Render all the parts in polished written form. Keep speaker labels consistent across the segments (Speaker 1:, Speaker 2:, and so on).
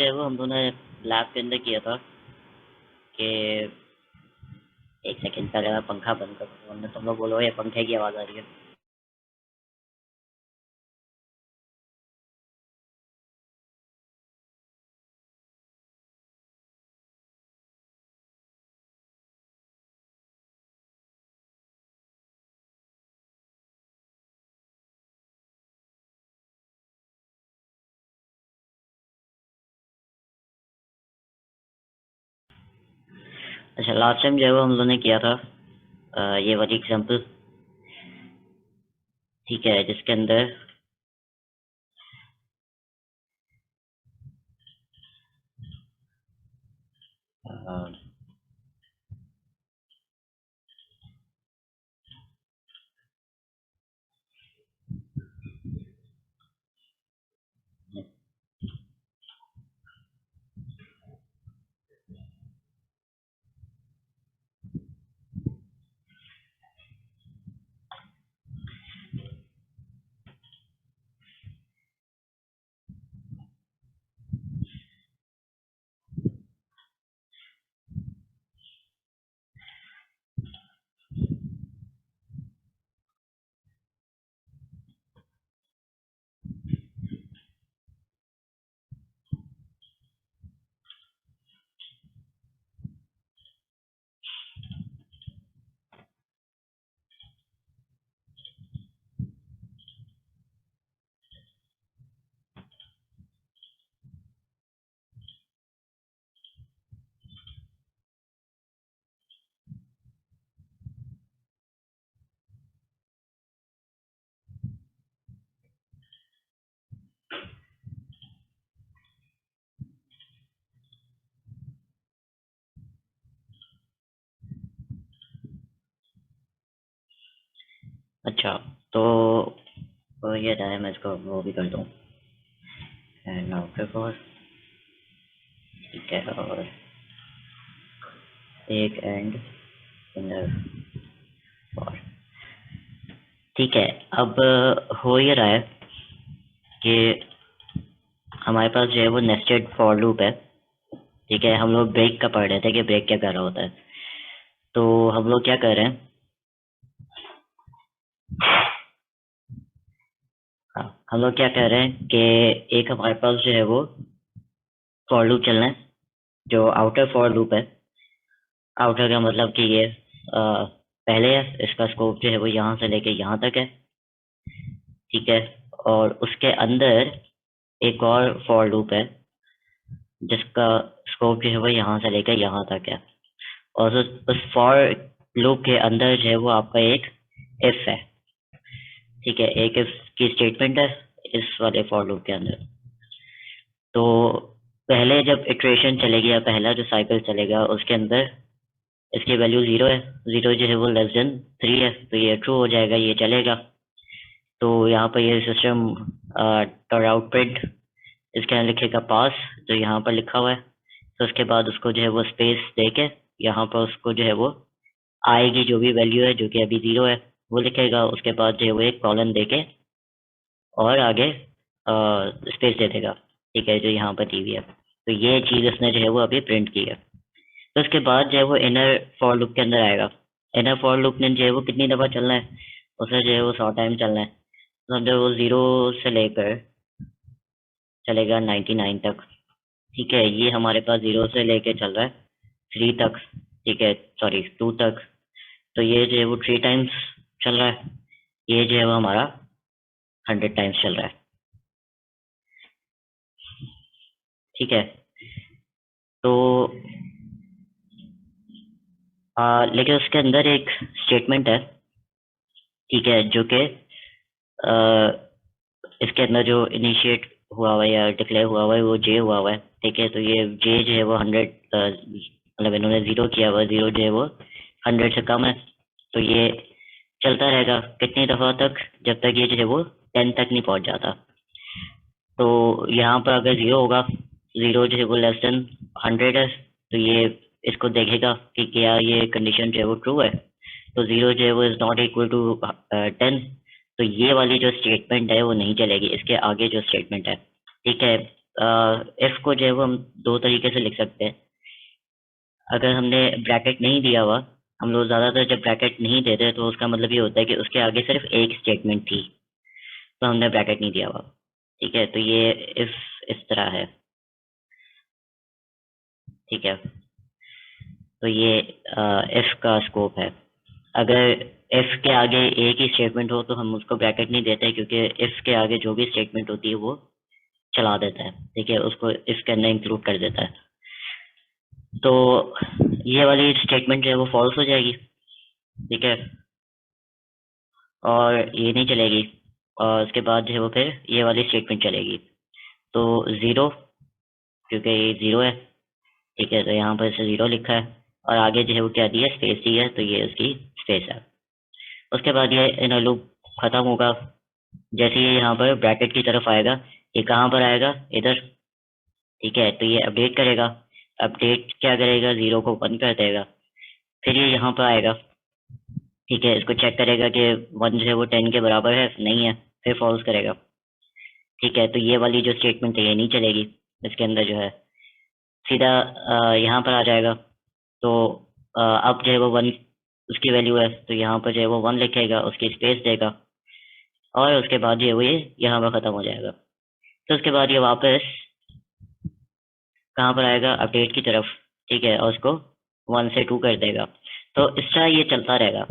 Speaker 1: जो है वो हम दोनों ने लैब के अंदर किया था कि एक सेकंड पहले मैं पंखा बंद कर दूं, वरना तुम लोग बोलो ये पंखे की आवाज़ आ रही है। अच्छा, लास्ट टाइम जो है वो हम लोगों ने किया था ये वाली एग्जाम्पल, ठीक है, जिसके अंदर अ, अच्छा, तो ये रहा है, मैं इसको वो भी कर दूँ एंड आउटर फॉर, ठीक है, और एक एंड इनर फॉर, ठीक है। अब हो ये रहा है कि हमारे पास जो है वो नेस्टेड फॉर लूप है, ठीक है। हम लोग ब्रेक का पढ़ रहे थे कि ब्रेक क्या कर रहा होता है, तो हम लोग क्या कर रहे हैं, हाँ, हम लोग क्या कह रहे हैं कि एक हमारे पास जो है वो फॉर लूप चलना है, जो आउटर फॉर लूप है। आउटर का मतलब कि ये पहले है, इसका स्कोप जो है वो यहाँ से लेके यहाँ तक है, ठीक है। और उसके अंदर एक और फॉर लूप है जिसका स्कोप जो है वो यहाँ से लेकर यहाँ तक है, और उस फॉर लूप के अंदर जो है वो आपका एक इफ है, ठीक है। एक इफ की स्टेटमेंट है इस वाले फॉर लूप के अंदर। तो पहले जब इटरेशन चलेगी या पहला जो साइकिल चलेगा उसके अंदर इसकी वैल्यू 0 है, 0 जो है वो लेस देन 3 है, तो ये ट्रू हो जाएगा, ये चलेगा। तो यहाँ पर ये सिस्टम डॉट आउटपुट इसके अंदर लिखेगा पास, जो यहाँ पर लिखा हुआ है। तो उसके बाद उसको जो है वो स्पेस दे के यहाँ पर उसको जो है वो आएगी जो भी वैल्यू है, जो कि अभी 0 है, वो लिखेगा। उसके बाद जो है वो एक कॉलन दे के और आगे स्पेस दे देगा, ठीक है, जो यहाँ पर दी हुई है। तो ये चीज़ इसने जो है वो अभी प्रिंट की है। तो उसके बाद जो है वो इनर फॉर लूप के अंदर आएगा। इनर फॉर लूप ने जो है वो कितनी दफ़ा चलना है, उसे जो है वो 100 टाइम चलना है। तो समझो वो 0 से लेकर चलेगा 99 तक, ठीक है। ये हमारे पास 0 से लेकर चल रहा है 3 तक, ठीक है, सॉरी 2 तक। तो ये जो है वो 3 टाइम्स चल रहा है, ये जो है वो हमारा 100 टाइम्स चल रहा है, ठीक है। तो लेकिन उसके अंदर एक स्टेटमेंट है, ठीक है, जो कि इसके अंदर जो इनिशिएट हुआ हुआ है या डिक्लेयर हुआ हुआ है वो जे हुआ हुआ है, ठीक है। तो ये जे जो है वो 100, मतलब इन्होंने 0 किया हुआ, 0 जो है वो 100 से कम है। तो ये चलता रहेगा कितनी दफ़ा तक, जब तक ये जो है वो 10 तक नहीं पहुंच जाता। तो यहाँ पर अगर 0 होगा, 0 जो है वो लेस देन 100 है, तो ये इसको देखेगा कि क्या ये कंडीशन जो है वो ट्रू है। तो 0 जो है वो इज नॉट इक्वल टू 10, तो ये वाली जो स्टेटमेंट है वो नहीं चलेगी, इसके आगे जो स्टेटमेंट है, ठीक है। एफ को जो है वो हम दो तरीके से लिख सकते हैं। अगर हमने ब्रैकेट नहीं दिया हुआ, हम लोग ज़्यादातर जब ब्रैकेट नहीं देते तो उसका मतलब ये होता है कि उसके आगे सिर्फ एक स्टेटमेंट थी, तो हमने ब्रैकेट नहीं दिया हुआ। ठीक है, तो ये इफ इस तरह है। ठीक है, तो ये इफ का स्कोप है। अगर इफ के आगे एक ही स्टेटमेंट हो तो हम उसको ब्रैकेट नहीं देते, क्योंकि इफ के आगे जो भी स्टेटमेंट होती है वो चला देता है। ठीक है, उसको इफ के अंदर इंक्लूड कर देता है। तो ये वाली स्टेटमेंट जो है वो फॉल्स हो जाएगी। ठीक है, और ये नहीं चलेगी, और उसके बाद जो है वो फिर ये वाली स्टेटमेंट चलेगी। तो ज़ीरो, क्योंकि ये ज़ीरो है। ठीक है, तो यहाँ पर इसे ज़ीरो लिखा है, और आगे जो है वो क्या दिया, स्पेस दी है, तो ये उसकी स्पेस है। उसके बाद ये इनर लूप खत्म होगा। जैसे ये यहाँ पर ब्रैकेट की तरफ आएगा, ये कहाँ पर आएगा, इधर। ठीक है, तो ये अपडेट करेगा। अपडेट क्या करेगा, ज़ीरो को 1 कर देगा। फिर ये यहाँ पर आएगा। ठीक है, इसको चेक करेगा कि 1 जो है वो 10 के बराबर है, नहीं है, फिर फॉल्स करेगा। ठीक है, तो ये वाली जो स्टेटमेंट है ये नहीं चलेगी। इसके अंदर जो है सीधा यहाँ पर आ जाएगा। तो अब जो है वो 1 उसकी वैल्यू है, तो यहाँ पर जो है वो 1 लिखेगा, उसकी स्पेस देगा, और उसके बाद जो है वो ये यहाँ पर ख़त्म हो जाएगा। तो उसके बाद ये वापस कहाँ पर आएगा, अपडेट की तरफ। ठीक है, और उसको 1 से 2 कर देगा। तो इस तरह ये चलता रहेगा।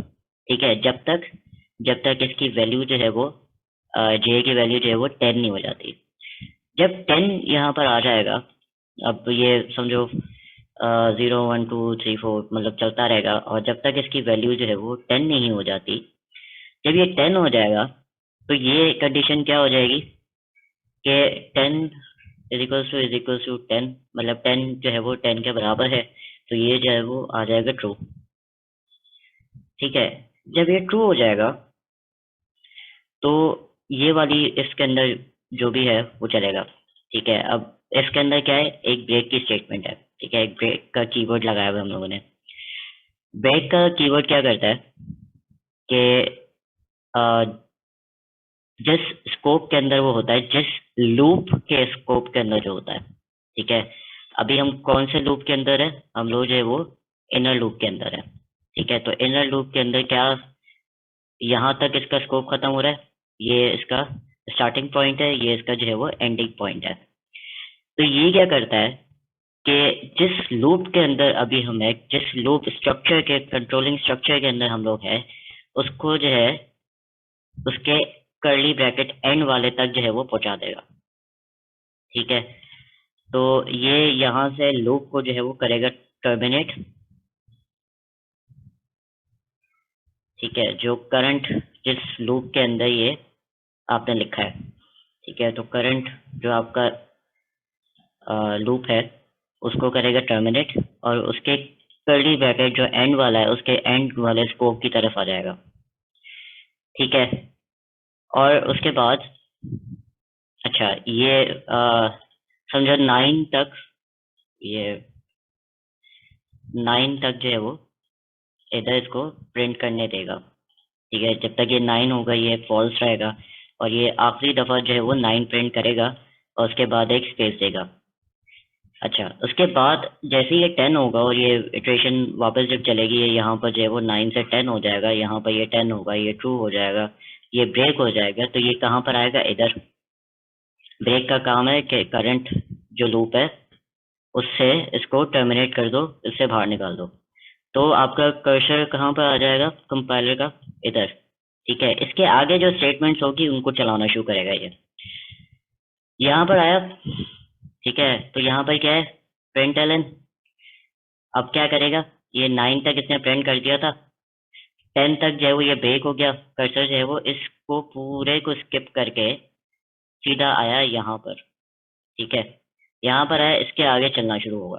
Speaker 1: ठीक है, जब तक इसकी वैल्यू जो है वो जे की वैल्यू जो है वो 10 नहीं हो जाती। जब 10 यहाँ पर आ जाएगा, अब ये समझो 0 1 2 3 4 मतलब चलता रहेगा, और जब तक इसकी वैल्यू जो है वो 10 नहीं हो जाती। जब ये 10 हो जाएगा तो ये कंडीशन क्या हो जाएगी कि 10 इज इक्वल्स टू 10, मतलब 10 जो है वो 10 के बराबर है, तो ये जो है वो आ जाएगा ट्रू। ठीक है, जब ये ट्रू हो जाएगा तो ये वाली इसके अंदर जो भी है वो चलेगा। ठीक है, अब इसके अंदर क्या है, एक ब्रेक की स्टेटमेंट है। ठीक है, एक ब्रेक का कीवर्ड लगाया हुआ है हम लोगों ने। ब्रेक का कीवर्ड क्या करता है कि जिस स्कोप के अंदर वो होता है, जिस लूप के स्कोप के अंदर जो होता है। ठीक है, अभी हम कौन से लूप के अंदर है, हम लोग जो है वो इनर लूप के अंदर है। ठीक है, तो इनर लूप के अंदर क्या, यहाँ तक इसका स्कोप खत्म हो रहा है, ये इसका स्टार्टिंग पॉइंट है, ये इसका जो है वो एंडिंग पॉइंट है। तो ये क्या करता है कि जिस लूप के अंदर अभी हम है, जिस लूप स्ट्रक्चर के कंट्रोलिंग स्ट्रक्चर के अंदर हम लोग है, उसको जो है उसके कर्ली ब्रैकेट एंड वाले तक जो है वो पहुंचा देगा। ठीक है, तो ये यहाँ से लूप को जो है वो करेगा टर्मिनेट। ठीक है, जो करंट जिस लूप के अंदर ये आपने लिखा है। ठीक है, तो करंट जो आपका लूप है उसको करेगा टर्मिनेट, और उसके कर्ली ब्रैकेट जो एंड वाला है उसके एंड वाले स्कोप की तरफ आ जाएगा। ठीक है, और उसके बाद अच्छा ये समझो 9 तक, ये 9 तक जो है वो इधर इसको प्रिंट करने देगा। ठीक है, जब तक ये 9 होगा ये फॉल्स रहेगा, और ये आखिरी दफ़ा जो है वो 9 प्रिंट करेगा, और उसके बाद एक स्पेस देगा। अच्छा, उसके बाद जैसे ही ये 10 होगा और ये इटरेशन वापस जब चलेगी, ये यहाँ पर जो है वो 9 से 10 हो जाएगा, यहाँ पर ये 10 होगा, ये ट्रू हो जाएगा, ये ब्रेक हो जाएगा, तो ये कहाँ पर आएगा, इधर। ब्रेक का काम है कि करंट जो लूप है उससे इसको टर्मिनेट कर दो, इससे बाहर निकाल दो। तो आपका कर्सर कहाँ पर आ जाएगा कंपाइलर का, इधर। ठीक है, इसके आगे जो स्टेटमेंट्स होगी उनको चलाना शुरू करेगा ये। यहाँ पर आया। ठीक है, तो यहाँ पर क्या है, प्रिंट एलन। अब क्या करेगा, ये 9 तक इसने प्रिंट कर दिया था, 10 तक जो है वो ये ब्रेक हो गया, कर्सर जो है वो इसको पूरे को स्किप करके सीधा आया यहाँ पर। ठीक है, यहाँ पर आया, इसके आगे चलना शुरू होगा।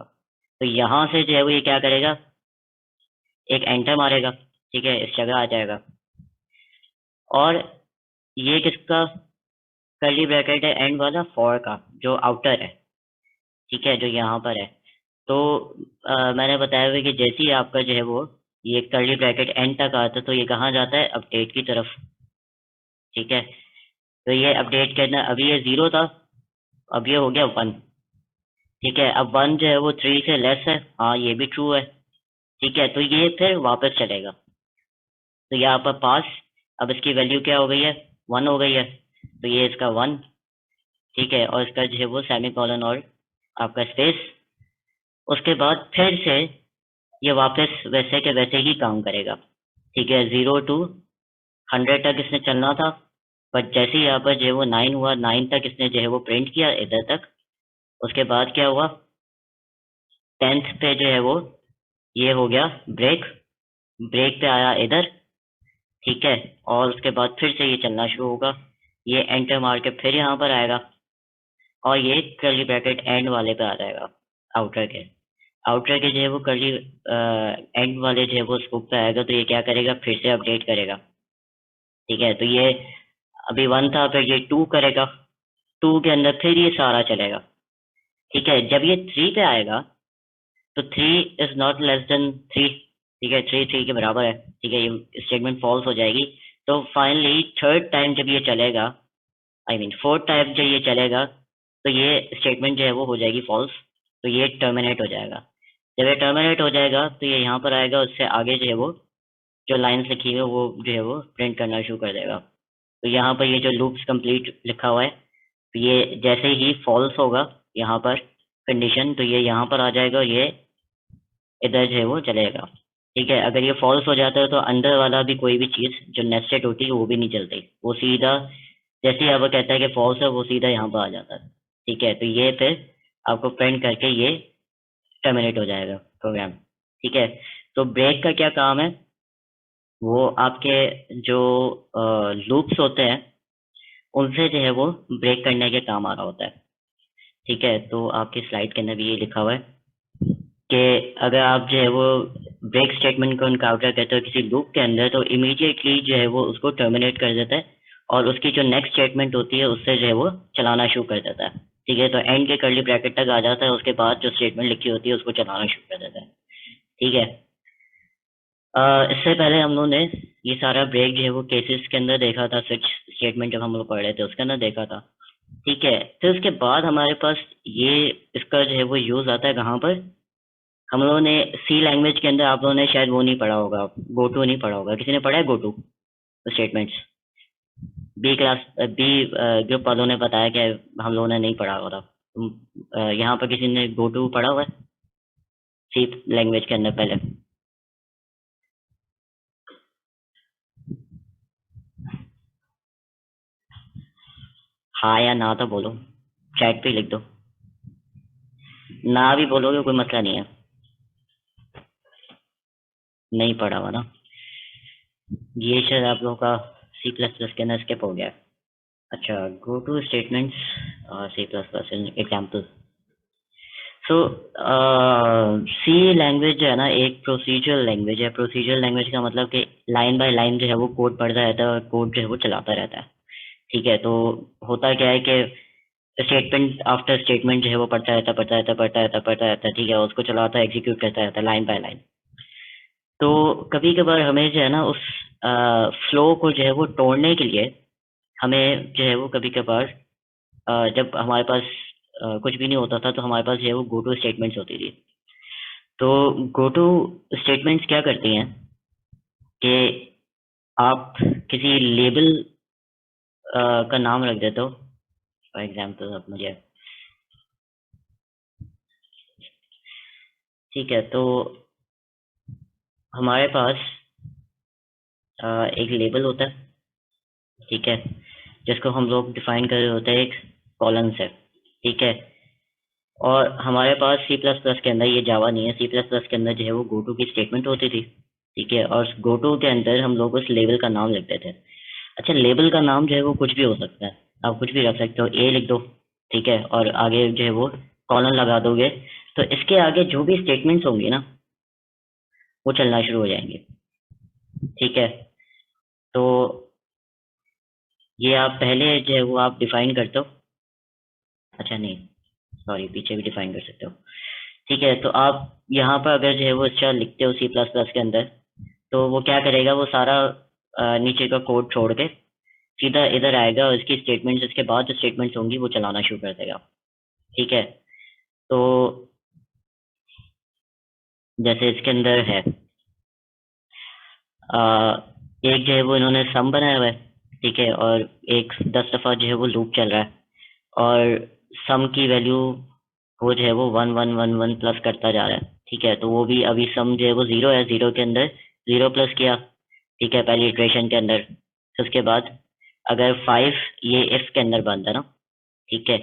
Speaker 1: तो यहाँ से जो है वो ये क्या करेगा, एक एंटर मारेगा। ठीक है, इस जगह आ जाएगा, और ये किसका कर्ली ब्रैकेट है, एंड वाला फॉर का जो आउटर है। ठीक है, जो यहाँ पर है। तो मैंने बताया हुआ कि जैसे ही आपका जो है वो ये कर्ली ब्रैकेट एंड तक आता है तो ये कहाँ जाता है, अपडेट की तरफ। ठीक है, तो ये अपडेट करना, अभी ये 0 था, अब ये हो गया 1। ठीक है, अब 1 जो है वो 3 से लेस है, हाँ ये भी ट्रू है। ठीक है, तो ये फिर वापस चलेगा, तो यहाँ पर पास, अब इसकी वैल्यू क्या हो गई है, 1 हो गई है, तो ये इसका 1। ठीक है, और इसका जो है वो सेमी कॉलन और आपका स्पेस, उसके बाद फिर से ये वापस वैसे के वैसे ही काम करेगा। ठीक है, 0 to 100 तक इसने चलना था, बट जैसे ही यहाँ पर जो है वो 9 हुआ, 9 तक इसने जो है वो प्रिंट किया इधर तक। उसके बाद क्या हुआ, 10th पे जो है वो ये हो गया ब्रेक, ब्रेक पे आया इधर। ठीक है, और उसके बाद फिर से ये चलना शुरू होगा, ये एंटर मार के फिर यहाँ पर आएगा, और ये कर्ली ब्रैकेट एंड वाले पे आ जाएगा, आउटर के। आउटर के जो है वो कर्ली एंड वाले जो है वो स्कोप पे आएगा, तो ये क्या करेगा, फिर से अपडेट करेगा। ठीक है, तो ये अभी 1 था, फिर ये 2 करेगा, 2 के अंदर फिर ये सारा चलेगा। ठीक है, जब ये 3 पे आएगा तो 3 इज नॉट लेस देन 3। ठीक है, 3 के बराबर है। ठीक है, ये स्टेटमेंट फॉल्स हो जाएगी। तो फाइनली थर्ड टाइम जब ये चलेगा, आई मीन फोर्थ टाइम जब ये चलेगा, तो ये स्टेटमेंट जो है वो हो जाएगी फॉल्स, तो ये टर्मिनेट हो जाएगा। जब ये टर्मिनेट हो जाएगा तो ये यहाँ पर आएगा, उससे आगे जो है वो जो लाइन्स लिखी हुई है वो जो है वो प्रिंट करना शुरू कर देगा। तो यहाँ पर ये जो लूप्स कंप्लीट लिखा हुआ है, तो ये जैसे ही फॉल्स होगा यहाँ पर कंडीशन, तो ये यहाँ पर आ जाएगा और ये इधर जो है वो चलेगा। ठीक है, अगर ये फॉल्स हो जाता है तो अंदर वाला भी कोई भी चीज़ जो नेस्टेड होती है वो भी नहीं चलती, वो सीधा जैसे ही अब कहता है कि फॉल्स है वो सीधा यहाँ पर आ जाता है। ठीक है, तो ये फिर आपको प्रिंट करके ये टर्मिनेट हो जाएगा प्रोग्राम। ठीक है, तो ब्रेक का क्या काम है, वो आपके जो लूप्स होते हैं उनसे जो है वो ब्रेक करने के काम आ रहा होता है। ठीक है, तो आपकी स्लाइड के अंदर भी ये लिखा हुआ है कि अगर आप जो है वो ब्रेक स्टेटमेंट को इनकाउंटर करते हो किसी लूप के अंदर, तो इमीडिएटली जो है वो उसको टर्मिनेट कर देता है, और उसकी जो नेक्स्ट स्टेटमेंट होती है उससे जो है वो चलाना शुरू कर देता है। ठीक है, तो एंड के कर्ली ब्रैकेट तक आ जाता है, उसके बाद जो स्टेटमेंट लिखी होती है उसको चलाना शुरू कर देता है। ठीक है, इससे पहले हम लोगों ने ये सारा ब्रेक जो है वो केसेस के अंदर देखा था, स्विच स्टेटमेंट जब हम लोग पढ़ रहे थे उसके अंदर देखा था। ठीक है, फिर उसके बाद हमारे पास ये इसका जो है वो यूज आता है कहाँ पर, हम लोगों ने सी लैंग्वेज के अंदर, आप लोगों ने शायद वो नहीं पढ़ा होगा, गो टू नहीं पढ़ा होगा, किसी ने पढ़ा है go to statements? B class B group वालों ने बताया कि हम लोगों ने नहीं पढ़ा होगा। यहाँ पर किसी ने गो टू पढ़ा हुआ है सी लैंग्वेज के अंदर पहले? हाँ या ना तो बोलो, चैट पे लिख दो, ना भी बोलोगे कोई मसला नहीं है। नहीं पढ़ा हुआ ना, ये शायद आप लोगों का सी प्लस प्लस के अंदर स्किप हो गया। अच्छा, go to statements C plus plus example. So C language जो है ना एक प्रोसीजरल लैंग्वेज है। प्रोसीजरल लैंग्वेज का मतलब कि लाइन बाय लाइन जो है वो कोड पढ़ता रहता है और कोड जो है वो चलाता रहता है। ठीक है, तो होता क्या है कि स्टेटमेंट आफ्टर स्टेटमेंट जो है वो पढ़ता रहता है। ठीक है, उसको चलाता है, एग्जीक्यूट करता रहता है लाइन बाय लाइन। तो कभी कभार हमें जो है ना उस फ्लो को जो है वो तोड़ने के लिए हमें जो है वो कभी कभार जब हमारे पास कुछ भी नहीं होता था तो हमारे पास जो है वो गो टू स्टेटमेंट्स होती थी। तो गो टू स्टेटमेंट्स क्या करती हैं कि आप किसी लेबल का नाम रख देते हो। फॉर एग्जाम्पल आप मुझे, ठीक है, तो हमारे पास एक लेबल होता है। ठीक है, जिसको हम लोग डिफाइन कर रहे होते हैं एक कॉलन से। ठीक है, और हमारे पास सी प्लस प्लस के अंदर, ये जावा नहीं है, सी प्लस प्लस के अंदर जो है वो गो टू की स्टेटमेंट होती थी। ठीक है, और गो टू के अंदर हम लोग उस लेबल का नाम लिखते थे। अच्छा, लेबल का नाम जो है वो कुछ भी हो सकता है, आप कुछ भी रख सकते हो, ए लिख दो। ठीक है, और आगे जो है वो कॉलन लगा दोगे, तो इसके आगे जो भी स्टेटमेंट्स होंगी ना वो चलना शुरू हो जाएंगे। ठीक है, तो ये आप पहले जो है वो आप डिफाइन करते हो। अच्छा नहीं, सॉरी, पीछे भी डिफाइन कर सकते हो। ठीक है, तो आप यहाँ पर अगर जो है वो स्ट्रक्चर लिखते हो सी प्लस प्लस के अंदर, तो वो क्या करेगा, वो सारा नीचे का कोड छोड़ के सीधा इधर आएगा और इसकी स्टेटमेंट्स, इसके बाद जो स्टेटमेंट्स होंगी वो चलाना शुरू कर देगा। ठीक है, तो जैसे इसके अंदर है एक जो है वो इन्होंने सम बनाया हुआ है, ठीक है, और एक 10 दफा जो है वो लूप चल रहा है, और सम की वैल्यू वो जो है वो 1 1 1 1 प्लस करता जा रहा है, ठीक है। तो वो भी अभी सम जो है वो 0 है, 0 के अंदर 0 प्लस किया, ठीक है, पहली इटरेशन के अंदर। फिर उसके बाद अगर 5 ये इफ के अंदर बनता है ना, ठीक है,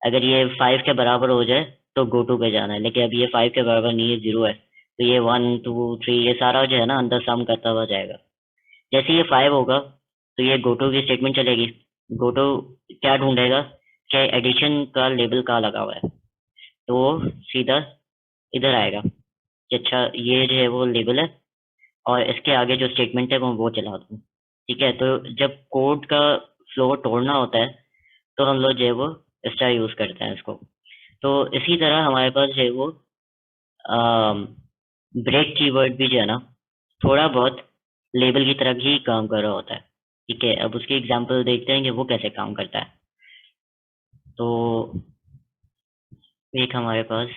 Speaker 1: अगर ये 5 के बराबर हो जाए तो गो टू पे जाना है, लेकिन अब ये 5 के बराबर नहीं है, 0 है, तो ये 1 2 3 ये सारा जो है ना अंदर सम करता हुआ जाएगा। जैसे ये 5 होगा तो ये गो टू की स्टेटमेंट चलेगी। गो टू क्या ढूंढेगा कि एडिशन का लेबल कहाँ लगा हुआ है, तो वो सीधा इधर आएगा कि अच्छा ये जो है वो लेबल है, और इसके आगे जो स्टेटमेंट है वो चला दूँ, ठीक है। तो जब कोड का फ्लो तोड़ना होता है तो हम लोग जो है वो स्टार यूज करते हैं इसको। तो इसी तरह हमारे पास जो है वो ब्रेक कीवर्ड भी जो है ना थोड़ा बहुत लेबल की तरह ही काम कर रहा होता है, ठीक है। अब उसकी एग्जांपल देखते हैं कि वो कैसे काम करता है। तो एक हमारे पास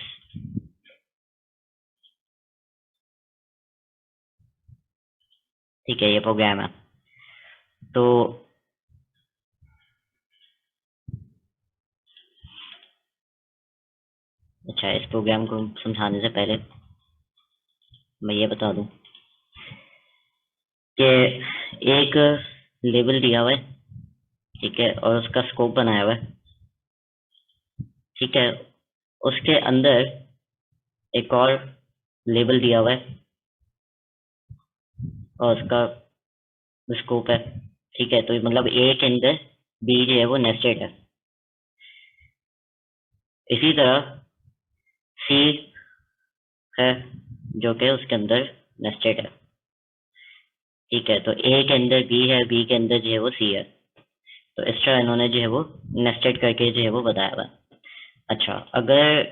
Speaker 1: ठीक है ये प्रोग्राम है। तो अच्छा, इस प्रोग्राम को समझाने से पहले मैं ये बता दूं कि एक लेबल दिया हुआ है, ठीक है, और उसका स्कोप बनाया हुआ है, ठीक है। उसके अंदर एक और लेबल दिया हुआ है और उसका स्कोप है, ठीक है। तो मतलब ए के अंदर बी जो है वो नेस्टेड है। इसी तरह सी है जो कि उसके अंदर नेस्टेड है, ठीक है। तो ए के अंदर बी है, बी के अंदर जो है वो सी है। तो इस तरह इन्होंने जो है वो नेस्टेड करके जो है वो बताया हुआ है। अच्छा, अगर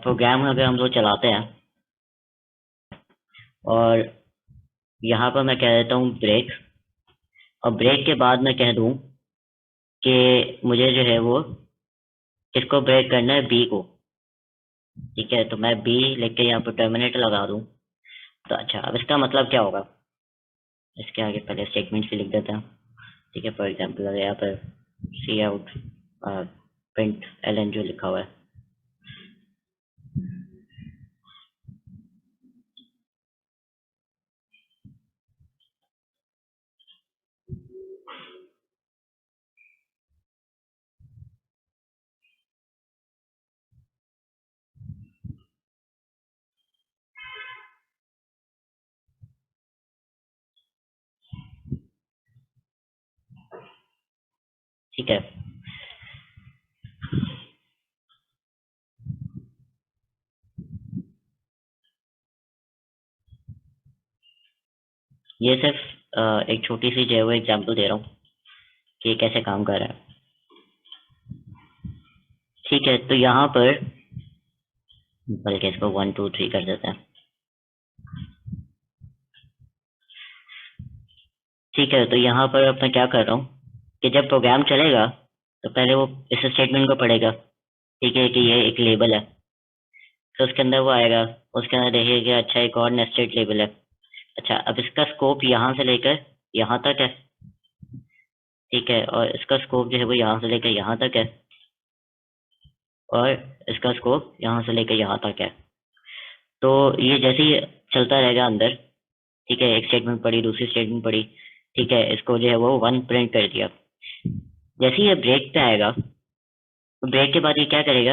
Speaker 1: प्रोग्राम अगर हम लोग चलाते हैं और यहाँ पर मैं कह देता हूँ ब्रेक, और ब्रेक के बाद मैं कह दूँ कि मुझे जो है वो किसको ब्रेक करना है, बी को, ठीक है। तो मैं बी लिख के यहाँ पर टर्मिनेटर लगा दूँ। तो अच्छा, अब इसका मतलब क्या होगा, इसके आगे पहले स्टेटमेंट भी लिख देते हैं, ठीक है। फॉर एग्जाम्पल अगर यहाँ पर सी आउट प्रिंट एल एन जो लिखा हुआ है, ठीक है। ये सिर्फ एक छोटी सी जो है वो एग्जाम्पल दे रहा हूँ कि ये कैसे काम कर रहा है, ठीक है। तो यहाँ पर बल्कि इसको 1 2 3 कर देते हैं, ठीक है। तो यहाँ पर अब मैं क्या कर रहा हूँ कि जब प्रोग्राम चलेगा तो पहले वो इस स्टेटमेंट को पढ़ेगा, ठीक है, कि ये एक लेबल है। तो उसके अंदर वो आएगा, उसके अंदर देखिएगा अच्छा एक और नेस्टेड लेबल है। अच्छा, अब इसका स्कोप यहाँ से लेकर यहाँ तक है, ठीक है, और इसका स्कोप जो है वो यहाँ से लेकर यहाँ तक है, और इसका स्कोप यहाँ से लेकर यहाँ तक है। तो ये जैसे ही चलता रहेगा अंदर, ठीक है, एक स्टेटमेंट पढ़ी, दूसरी स्टेटमेंट पढ़ी, ठीक है, इसको जो है वो 1 प्रिंट कर दिया। जैसे ही ये ब्रेक पे आएगा तो ब्रेक के बाद ये क्या करेगा,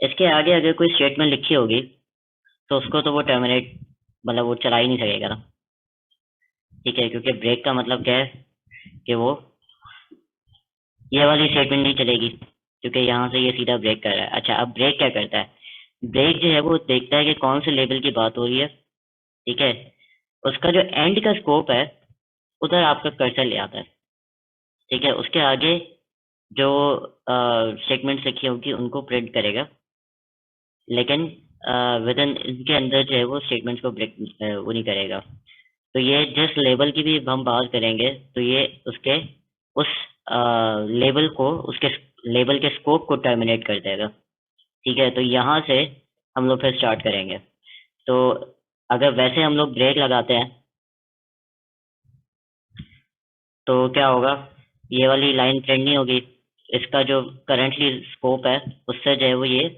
Speaker 1: इसके आगे अगर कोई स्टेटमेंट लिखी होगी तो उसको तो वो टर्मिनेट मतलब वो चला ही नहीं सकेगा ना, ठीक है, क्योंकि ब्रेक का मतलब क्या है कि वो ये वाली स्टेटमेंट नहीं चलेगी, क्योंकि यहाँ से ये सीधा ब्रेक कर रहा है। अच्छा, अब ब्रेक क्या करता है, ब्रेक जो है वो देखता है कि कौन से लेवल की बात हो रही है, ठीक है, उसका जो एंड का स्कोप है उधर आपका कर्सर ले आता है, ठीक है। उसके आगे जो स्टेटमेंट्स लिखी होगी उनको प्रिंट करेगा, लेकिन विद इन इनके अंदर जो है वो स्टेटमेंट्स को ब्रेक वो नहीं करेगा। तो ये जिस लेवल की भी हम बात करेंगे तो ये उसके उस लेवल को उसके लेबल के स्कोप को टर्मिनेट कर देगा। ठीक है, तो यहाँ से हम लोग फिर स्टार्ट करेंगे। तो अगर वैसे हम लोग ब्रेक लगाते हैं तो क्या होगा, ये वाली लाइन प्रिंट नहीं होगी, इसका जो करंटली स्कोप है उससे जो है वो ये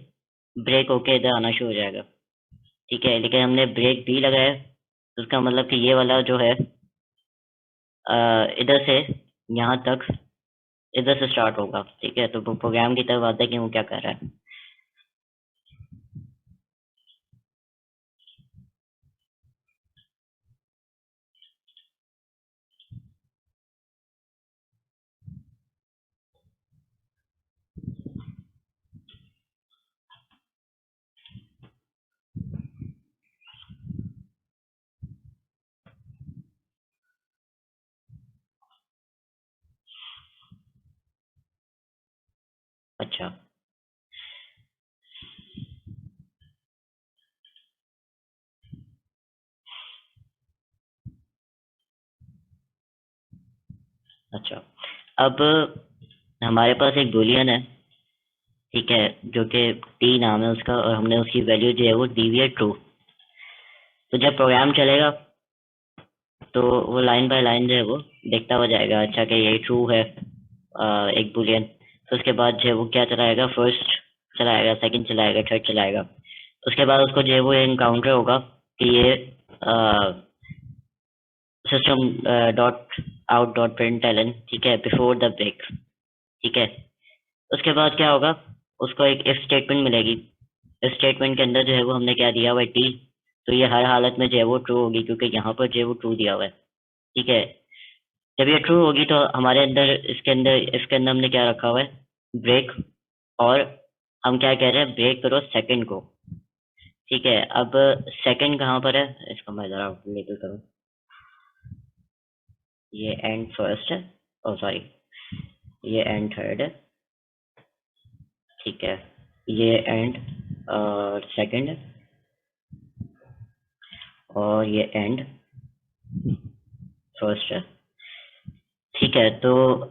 Speaker 1: ब्रेक होके इधर आना शुरू हो जाएगा। ठीक है, लेकिन हमने ब्रेक भी लगाया तो उसका मतलब कि ये वाला जो है इधर से यहाँ तक इधर से स्टार्ट होगा। ठीक है, तो प्रोग्राम की तरफ आते हैं कि वो क्या कर रहा है। अच्छा, अच्छा। अब हमारे पास एक बुलियन है, ठीक है, जो कि टी नाम है उसका, और हमने उसकी वैल्यू जो है वो दी हुई है ट्रू। तो जब प्रोग्राम चलेगा तो वो लाइन बाय लाइन जो है वो देखता हुआ जाएगा, अच्छा कि ये ट्रू है, एक बुलियन। तो उसके बाद जो है वो क्या चलाएगा, फर्स्ट चलाएगा, सेकंड चलाएगा, थर्ड चलाएगा। उसके बाद उसको जो है वो इनकाउंटर होगा कि ये system dot out dot print ln, ठीक है, बिफोर द ब्रेक। ठीक है, उसके बाद क्या होगा, उसको एक इफ स्टेटमेंट मिलेगी। इस स्टेटमेंट के अंदर जो है वो हमने क्या दिया हुआ है, टी। तो ये हर हालत में जो है वो ट्रू होगी, क्योंकि यहाँ पर जो है वो ट्रू दिया हुआ है। ठीक है, जब ये ट्रू होगी तो हमारे अंदर इसके अंदर हमने क्या रखा हुआ है, ब्रेक। और हम क्या कह रहे हैं, ब्रेक करो सेकंड को। ठीक है, अब सेकंड कहाँ पर है, इसको मैं जरा लेबल करूँ। ये एंड फर्स्ट है, ओ सॉरी, ये एंड थर्ड है। ठीक है, ये एंड सेकंड है, और ये एंड फर्स्ट है। ठीक है, तो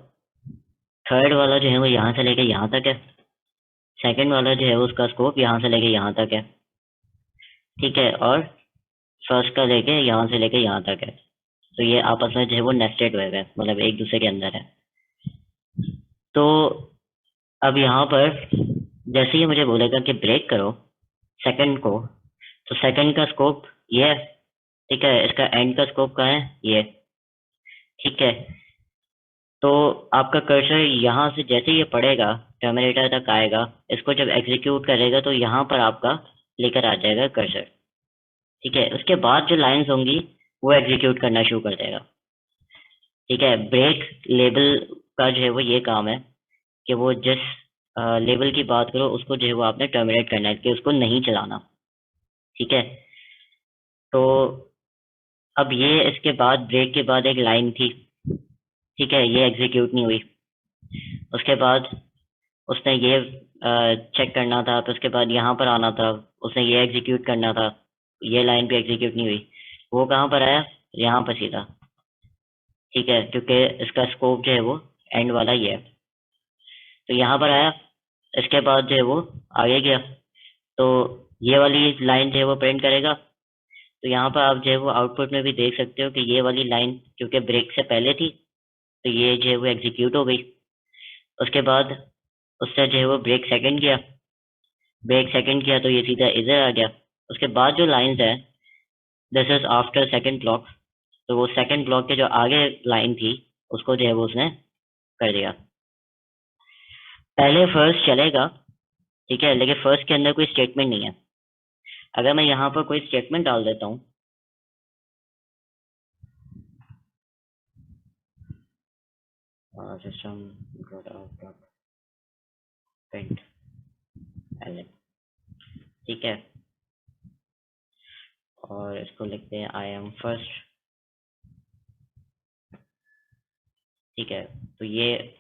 Speaker 1: थर्ड वाला जो है वो यहाँ से लेके यहाँ तक है, सेकंड वाला जो है उसका स्कोप यहाँ से लेके यहाँ तक है। ठीक है, और फर्स्ट का लेके यहाँ से लेके यहाँ तक है। तो ये आपस में जो है वो नेस्टेड वेब है, मतलब एक दूसरे के अंदर है। तो अब यहाँ पर जैसे ही मुझे बोलेगा कि ब्रेक करो सेकंड को, तो सेकंड का स्कोप ये है। ठीक है, इसका एंड का स्कोप कहाँ है, ये। ठीक है, तो आपका कर्सर यहाँ से जैसे ये पढ़ेगा टर्मिनेटर तक आएगा, इसको जब एग्जीक्यूट करेगा तो यहाँ पर आपका लेकर आ जाएगा कर्सर। ठीक है, उसके बाद जो लाइंस होंगी वो एग्जीक्यूट करना शुरू कर देगा। ठीक है, ब्रेक लेबल का जो है वो ये काम है कि वो जिस लेबल की बात करो उसको जो है वो आपने टर्मिनेट करना है, कि उसको नहीं चलाना। ठीक है, तो अब ये इसके बाद ब्रेक के बाद एक लाइन थी। ठीक है, ये एग्जीक्यूट नहीं हुई। उसके बाद उसने ये चेक करना था, तो उसके बाद यहाँ पर आना था, उसने ये एग्जीक्यूट करना था, ये लाइन भी एग्जीक्यूट नहीं हुई। वो कहाँ पर आया, यहाँ पर सीधा। ठीक है, क्योंकि इसका स्कोप जो है वो एंड वाला ही है, तो यहाँ पर आया। इसके बाद जो है वो आगे गया, तो ये वाली लाइन जो है वो प्रिंट करेगा। तो यहाँ पर आप जो है वो आउटपुट में भी देख सकते हो कि ये वाली लाइन क्योंकि ब्रेक से पहले थी, तो ये जो है वो एग्जीक्यूट हो गई। उसके बाद उससे जो है वो ब्रेक सेकंड किया, तो ये सीधा इधर आ गया। उसके बाद जो लाइंस है, this is after second block, तो वो सेकंड ब्लॉक के जो आगे लाइन थी उसको जो है वो उसने कर दिया। पहले फर्स्ट चलेगा, ठीक है, लेकिन फर्स्ट के अंदर कोई स्टेटमेंट नहीं है। अगर मैं यहाँ पर कोई स्टेटमेंट डाल देता हूँ, system dot out dot print ln, ठीक है, और इसको लिखते हैं आई एम फर्स्ट। ठीक है, तो ये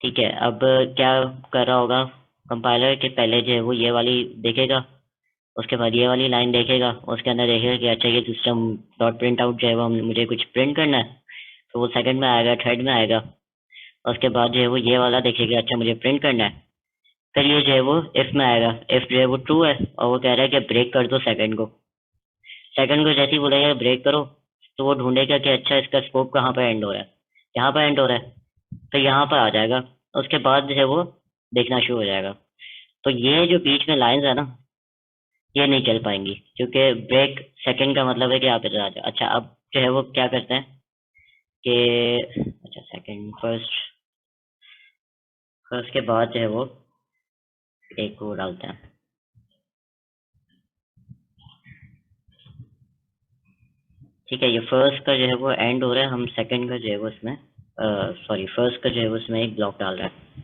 Speaker 1: ठीक है। अब क्या कर रहा होगा कंपाइलर, के पहले जो है वो ये वाली देखेगा, उसके बाद ये वाली लाइन देखेगा, उसके अंदर देखेगा कि अच्छा ये सिस्टम डॉट प्रिंट आउट जो है वो मुझे कुछ प्रिंट करना है। तो वो सेकंड में आएगा, थर्ड में आएगा। उसके बाद जो है वो ये वाला देखेगा, अच्छा मुझे प्रिंट करना है। फिर ये जो है वो इफ में आएगा, इफ जो है वो ट्रू है और वो कह रहा है कि ब्रेक कर दो सेकंड को। सेकंड को जैसे ही बोलेगा ब्रेक करो, तो वो ढूंढेगा कि अच्छा इसका स्कोप कहाँ पर एंड हो रहा है, यहाँ पर एंड हो रहा है, तो यहाँ पर आ जाएगा। उसके बाद जो है वो देखना शुरू हो जाएगा। तो ये जो बीच में लाइंस है ना, ये नहीं चल पाएंगी, क्योंकि ब्रेक सेकंड का मतलब है कि आप इधर आ जाओ। अच्छा अब जो है वो क्या करते हैं कि अच्छा सेकंड फर्स्ट, फर्स्ट के बाद जो है वो एक को डालते हैं। ठीक है, ये फर्स्ट का जो है वो एंड हो रहा है, हम सेकंड का जो है वो इसमें सॉरी फर्स्ट का जो है वो इसमें एक ब्लॉक डाल रहा है।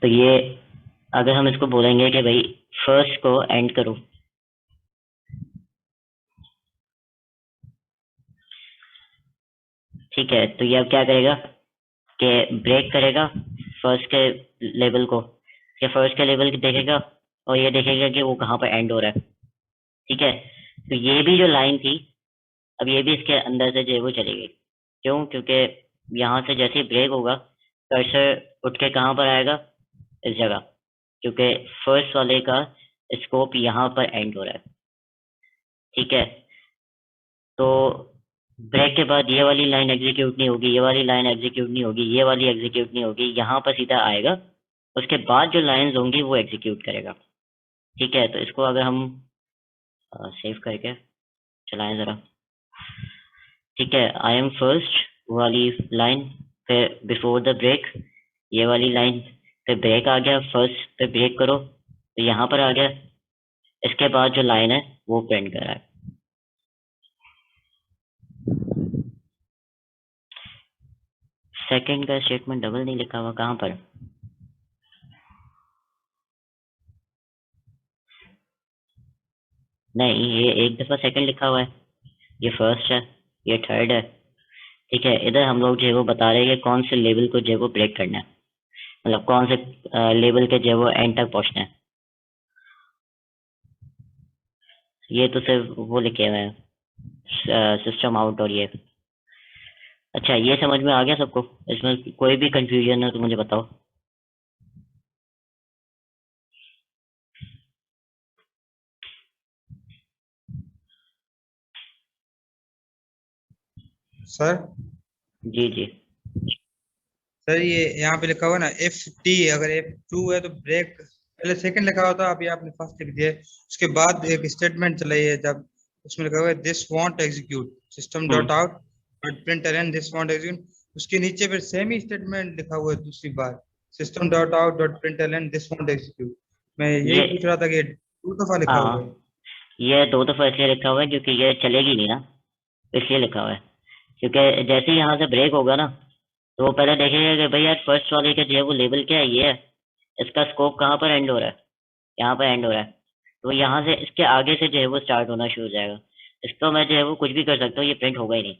Speaker 1: तो ये अगर हम इसको बोलेंगे कि भाई फर्स्ट को एंड करो, ठीक है, तो ये अब क्या करेगा कि ब्रेक करेगा फर्स्ट के लेवल को, या फर्स्ट के लेवल को देखेगा और ये देखेगा कि वो कहाँ पर एंड हो रहा है। ठीक है, तो ये भी जो लाइन थी, अब ये भी इसके अंदर से जो है वो चली गई। क्यों? क्योंकि यहाँ से जैसे ही ब्रेक होगा, कर्सर उठ के कहाँ पर आएगा, इस जगह, क्योंकि फर्स्ट वाले का स्कोप यहाँ पर एंड हो रहा है। ठीक है, तो ब्रेक के बाद ये वाली लाइन एग्जीक्यूट नहीं होगी, ये वाली लाइन एग्जीक्यूट नहीं होगी, ये वाली एग्जीक्यूट नहीं होगी, यहाँ पर सीधा आएगा। उसके बाद जो लाइंस होंगी वो एग्जीक्यूट करेगा। ठीक है, तो इसको अगर हम सेव करके चलाएं जरा। ठीक है, आई एम फर्स्ट वाली लाइन, फिर बिफोर द ब्रेक ये वाली लाइन, फिर ब्रेक आ गया, फर्स्ट पे ब्रेक करो तो यहाँ पर आ गया। इसके बाद जो लाइन है वो प्रिंट कर रहा है। सेकंड का स्टेटमेंट डबल नहीं लिखा हुआ, कहाँ पर? नहीं, ये एक दफा सेकंड लिखा हुआ है, ये फर्स्ट है, ये थर्ड है। ठीक है, इधर हम लोग जो है वो बता रहे हैं कि कौन से लेवल को जो है वो ब्रेक करना है, मतलब कौन से लेवल के जो है वो एंड तक पहुंचना है। ये तो सिर्फ वो लिखे हुए हैं सिस्टम आउट और ये। अच्छा, ये समझ में आ गया सबको? इसमें कोई भी कंफ्यूजन है तो मुझे बताओ।
Speaker 2: सर
Speaker 1: जी जी।
Speaker 2: सर ये यहाँ पे लिखा हुआ है ना एफ टी, अगर एफ टू है तो ब्रेक, पहले सेकंड लिखा हुआ था, अभी आपने फर्स्ट लिख दिया है। उसके बाद एक स्टेटमेंट चलाई है, जब उसमें लिखा हुआ है this won't execute system dot
Speaker 1: hmm.
Speaker 2: Out dot print N this won't execute, उसके नीचे फिर सेम ही स्टेटमेंट लिखा हुआ है दूसरी बार, system dot out dot print N this won't execute. मैं यही
Speaker 1: ये
Speaker 2: पूछ रहा था कि दो दफा लिखा हुआ है।
Speaker 1: हाँ, ये दो दफा इसलिए लिखा हुआ है क्योंकि ये चलेगी नहीं ना, इसलिए लिखा हुआ है। क्योंकि जैसे ही यहाँ से ब्रेक होगा ना, तो वो पहले देखेगा कि भाई यार फर्स्ट वाले का जो है वो लेवल क्या है, ये है, इसका स्कोप कहाँ पर एंड हो रहा है, यहाँ पर एंड हो रहा है। तो यहाँ से इसके आगे से जो है वो स्टार्ट होना शुरू हो जाएगा। इसको मैं जो है वो कुछ भी कर सकता हूँ, ये प्रिंट होगा ही नहीं।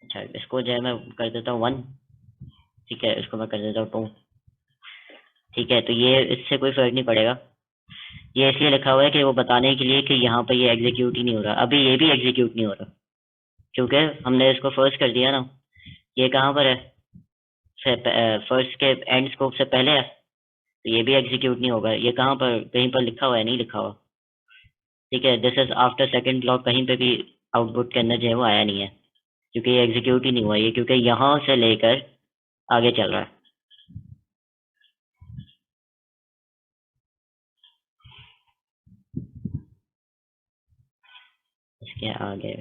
Speaker 1: अच्छा, इसको जो है मैं कर देता हूँ 1। ठीक है, इसको मैं कर देता हूँ 2। ठीक है, तो ये इससे कोई फर्क नहीं पड़ेगा। ये इसलिए लिखा हुआ है कि वो बताने के लिए कि यहाँ पर ये एग्जीक्यूट ही नहीं हो रहा, अभी ये भी एग्जीक्यूट नहीं हो रहा, क्योंकि हमने इसको फर्स्ट कर दिया ना। ये कहाँ पर है, फर्स्ट के एंड स्कोप से पहले है, तो ये भी एग्जीक्यूट नहीं होगा। ये कहाँ पर, कहीं पर लिखा हुआ है? नहीं लिखा हुआ। ठीक है, this is after second block, कहीं पे भी आउटपुट के अंदर जो है वो आया नहीं है, क्योंकि ये एग्जीक्यूट ही नहीं हुआ, ये क्योंकि यहाँ से लेकर आगे चल रहा है। इसके आगे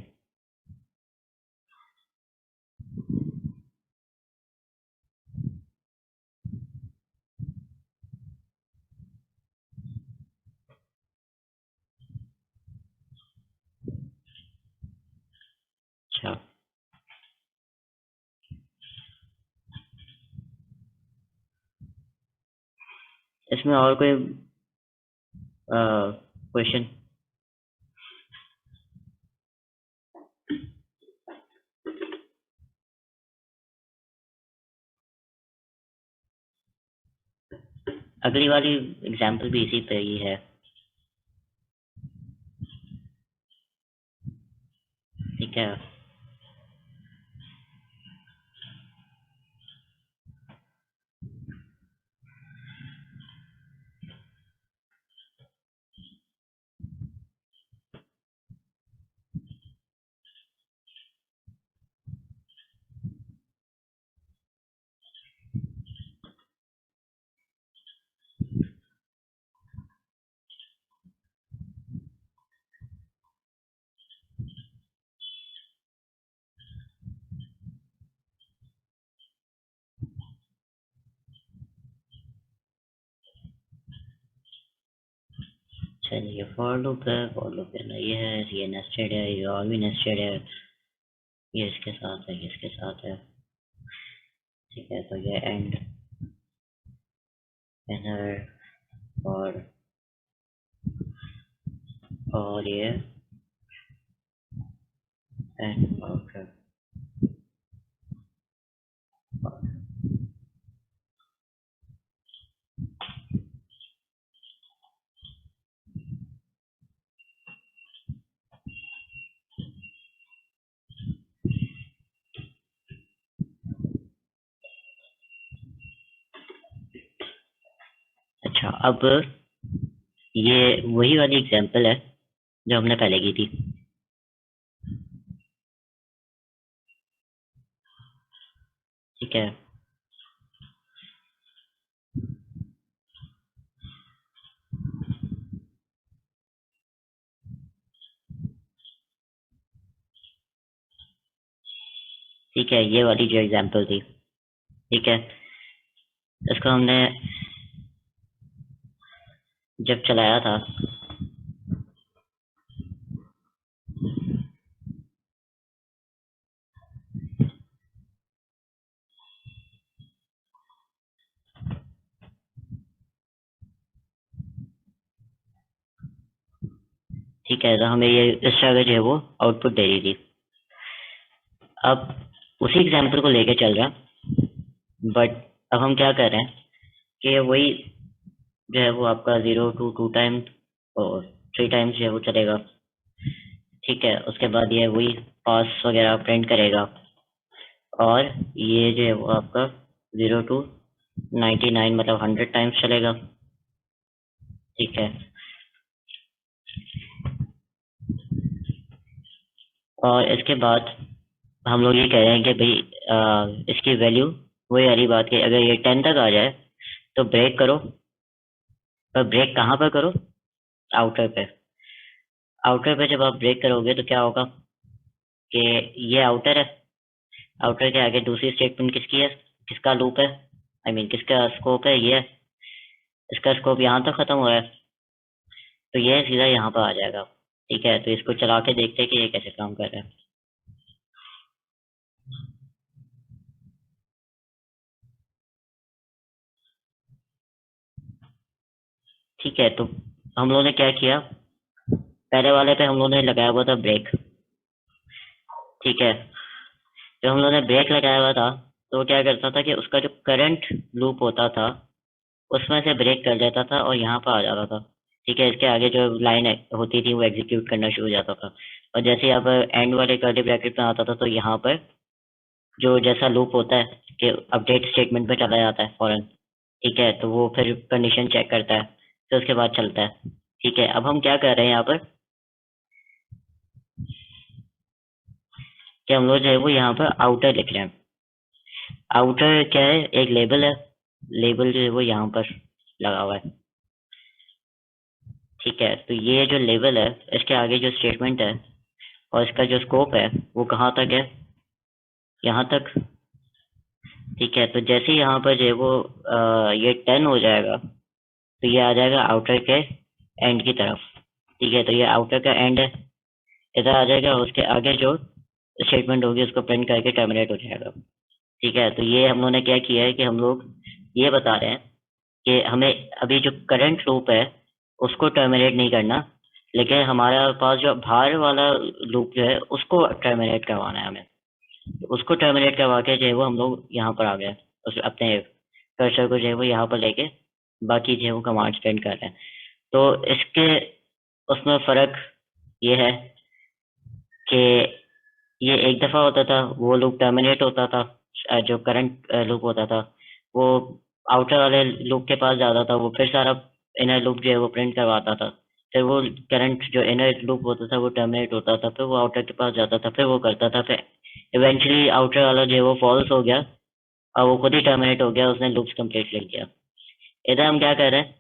Speaker 1: अच्छा, इसमें और कोई क्वेश्चन? अगली वाली एग्जाम्पल भी इसी पे ही है। ठीक है, चलिए फॉर लूप है ना, ये नेस्टेड है, ये और भी नेस्टेड है, ये इसके साथ है, ये इसके साथ है। ठीक है, तो ये एंड इनर और ये एंड आउटर। अच्छा, अब ये वही वाली एग्जांपल है जो हमने पहले की थी। ठीक है, ठीक है, ये वाली जो एग्जांपल थी, ठीक है, इसको हमने जब चलाया था ठीक है, तो हमें ये इस तरह जो है वो आउटपुट दे रही थी। अब उसी एग्जांपल को लेके चल रहा, बट अब हम क्या कर रहे हैं कि वही जो है वो आपका 0 to 2 टाइम्स और 3 टाइम्स जो है वो चलेगा। ठीक है, उसके बाद ये वही पास वगैरह प्रिंट करेगा और ये जो है वो आपका 0 to 99 मतलब 100 टाइम्स चलेगा। ठीक है, और इसके बाद हम लोग ये कह रहे हैं कि भाई इसकी वैल्यू वही वाली बात कि अगर ये 10 तक आ जाए तो ब्रेक करो, पर ब्रेक कहाँ पर करो? आउटर पे। आउटर पे जब आप ब्रेक करोगे तो क्या होगा कि ये आउटर है, आउटर के आगे दूसरी स्टेटमेंट किसकी है, किसका लूप है, आई मीन किसका स्कोप है, ये है। इसका स्कोप यहाँ तक खत्म हो रहा है, तो ये सीधा यहाँ पर आ जाएगा। ठीक है, तो इसको चला के देखते हैं कि ये कैसे काम कर रहा है। ठीक है, तो हम लोगों ने क्या किया, पहले वाले पे हम लोगों ने लगाया हुआ था ब्रेक। ठीक है, जब हम लोगों ने ब्रेक लगाया हुआ था तो वो क्या करता था कि उसका जो करंट लूप होता था उसमें से ब्रेक कर देता था और यहाँ पर आ जाता था। ठीक है, इसके आगे जो लाइन होती थी वो एग्जीक्यूट करना शुरू हो जाता था, और जैसे यहाँ पर एंड वाले कर्ली ब्रैकेट में आता था तो यहाँ पर जो जैसा लूप होता है कि अपडेट स्टेटमेंट पे चला जाता है फौरन। ठीक है, तो वो फिर कंडीशन चेक करता है, फिर उसके बाद चलता है। ठीक है, अब हम क्या कर रहे हैं यहाँ पर कि हम लोग जो है वो यहाँ पर आउटर लिख रहे हैं। आउटर क्या है, एक लेबल है, लेबल जो है वो यहाँ पर लगा हुआ है। ठीक है, तो ये जो लेबल है इसके आगे जो स्टेटमेंट है और इसका जो स्कोप है वो कहाँ तक है, यहाँ तक। ठीक है, तो जैसे ही यहाँ पर जो है वो ये 10 हो जाएगा तो ये आ जाएगा आउटर के एंड की तरफ। ठीक है, तो ये आउटर का एंड है, इधर आ जाएगा, उसके आगे जो स्टेटमेंट होगी उसको प्रिंट करके टर्मिनेट हो जाएगा। ठीक है, तो ये हम लोगों ने क्या किया है कि हम लोग ये बता रहे हैं कि हमें अभी जो करंट लूप है उसको टर्मिनेट नहीं करना, लेकिन हमारा पास जो बाहर वाला लूप जो है उसको टर्मिनेट करवाना है हमें। तो उसको टर्मिनेट करवा के जो है वो हम लोग यहाँ पर आ गए, उस अपने कर्सर को जो है वो यहाँ पर लेके बाकी जो है वो कमांड्स प्रिंट कर रहे हैं। तो इसके उसमें फ़र्क ये है कि ये एक दफ़ा होता था, वो लूप टर्मिनेट होता था, जो करंट लूप होता था वो आउटर वाले लूप के पास जाता था, वो फिर सारा इनर लूप जो है वो प्रिंट करवाता था। फिर वो करंट जो इनर लूप होता था वो टर्मिनेट होता था, फिर वो आउटर के पास जाता था, फिर वो करता था, फिर इवेंचुअली आउटर वाला जो है वो फॉल्स हो गया और वो खुद ही टर्मिनेट हो गया, उसने लूप्स कंप्लीट ले लिया। इधर हम क्या कर रहे हैं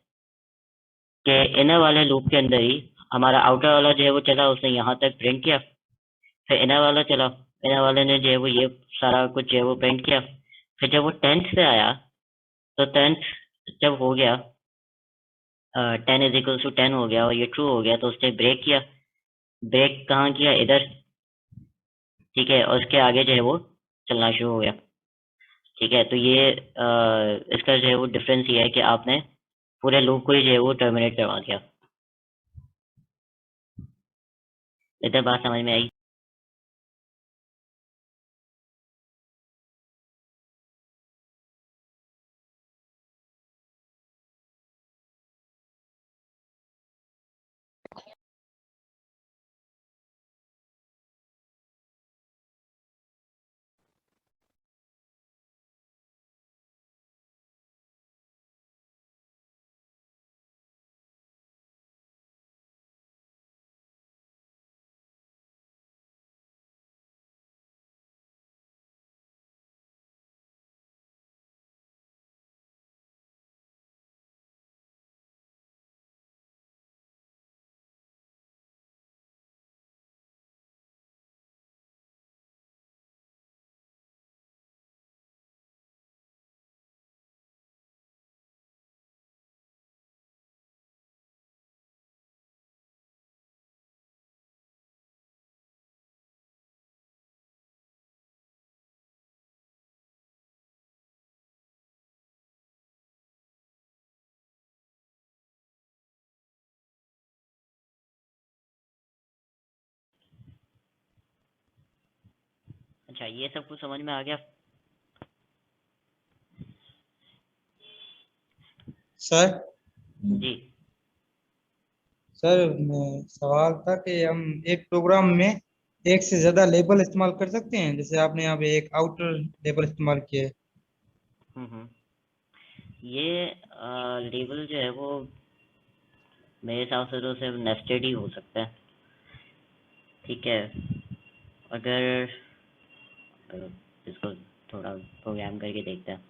Speaker 1: कि इनर वाले लूप के अंदर ही हमारा आउटर वाला जो है वो चला, उसने यहाँ तक प्रिंट किया, फिर इनर वाला चला, इनर वाले ने जो है वो ये सारा कुछ जो है वो प्रिंट किया। फिर जब वो 10th पे आया तो 10th जब हो गया 10 इज इक्वल टू 10 हो गया और ये ट्रू हो गया, तो उसने ब्रेक किया। ब्रेक कहाँ किया? इधर। ठीक है, और उसके आगे जो है वो चलना शुरू हो गया। ठीक है, तो ये इसका जो है वो डिफरेंस ये है कि आपने पूरे लूप को ही जो है वो टर्मिनेट करवा दिया। इधर बात समझ में आई? अच्छा, ये सब कुछ समझ में आ गया?
Speaker 2: सर
Speaker 1: जी।
Speaker 2: सर सवाल था कि हम एक प्रोग्राम में एक से ज्यादा लेबल इस्तेमाल कर सकते हैं, जैसे आपने यहाँ पे एक आउटर लेबल इस्तेमाल किया है।
Speaker 1: हम्म। ये लेबल जो है वो मेरे हिसाब से तो सिर्फ नेस्टेड ही हो सकता है। ठीक है, अगर इसको थोड़ा प्रोग्राम करके देखते हैं।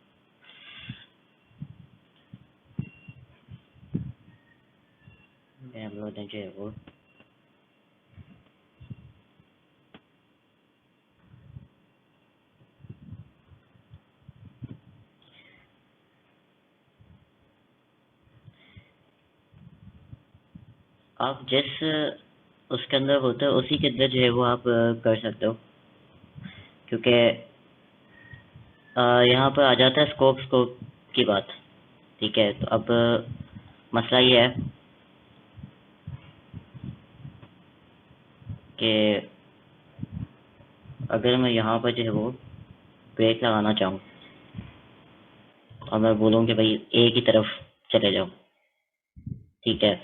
Speaker 1: हम लोग जो है वो आप जिस उसके अंदर होते हैं उसी के अंदर जो है वो आप कर सकते हो, क्योंकि यहाँ पर आ जाता है स्कोप स्कोप की बात। ठीक है, तो अब मसला ये है कि अगर मैं यहाँ पर जो है वो ब्रेक लगाना चाहूँ और मैं बोलूँ कि भाई ए की तरफ चले जाओ। ठीक है,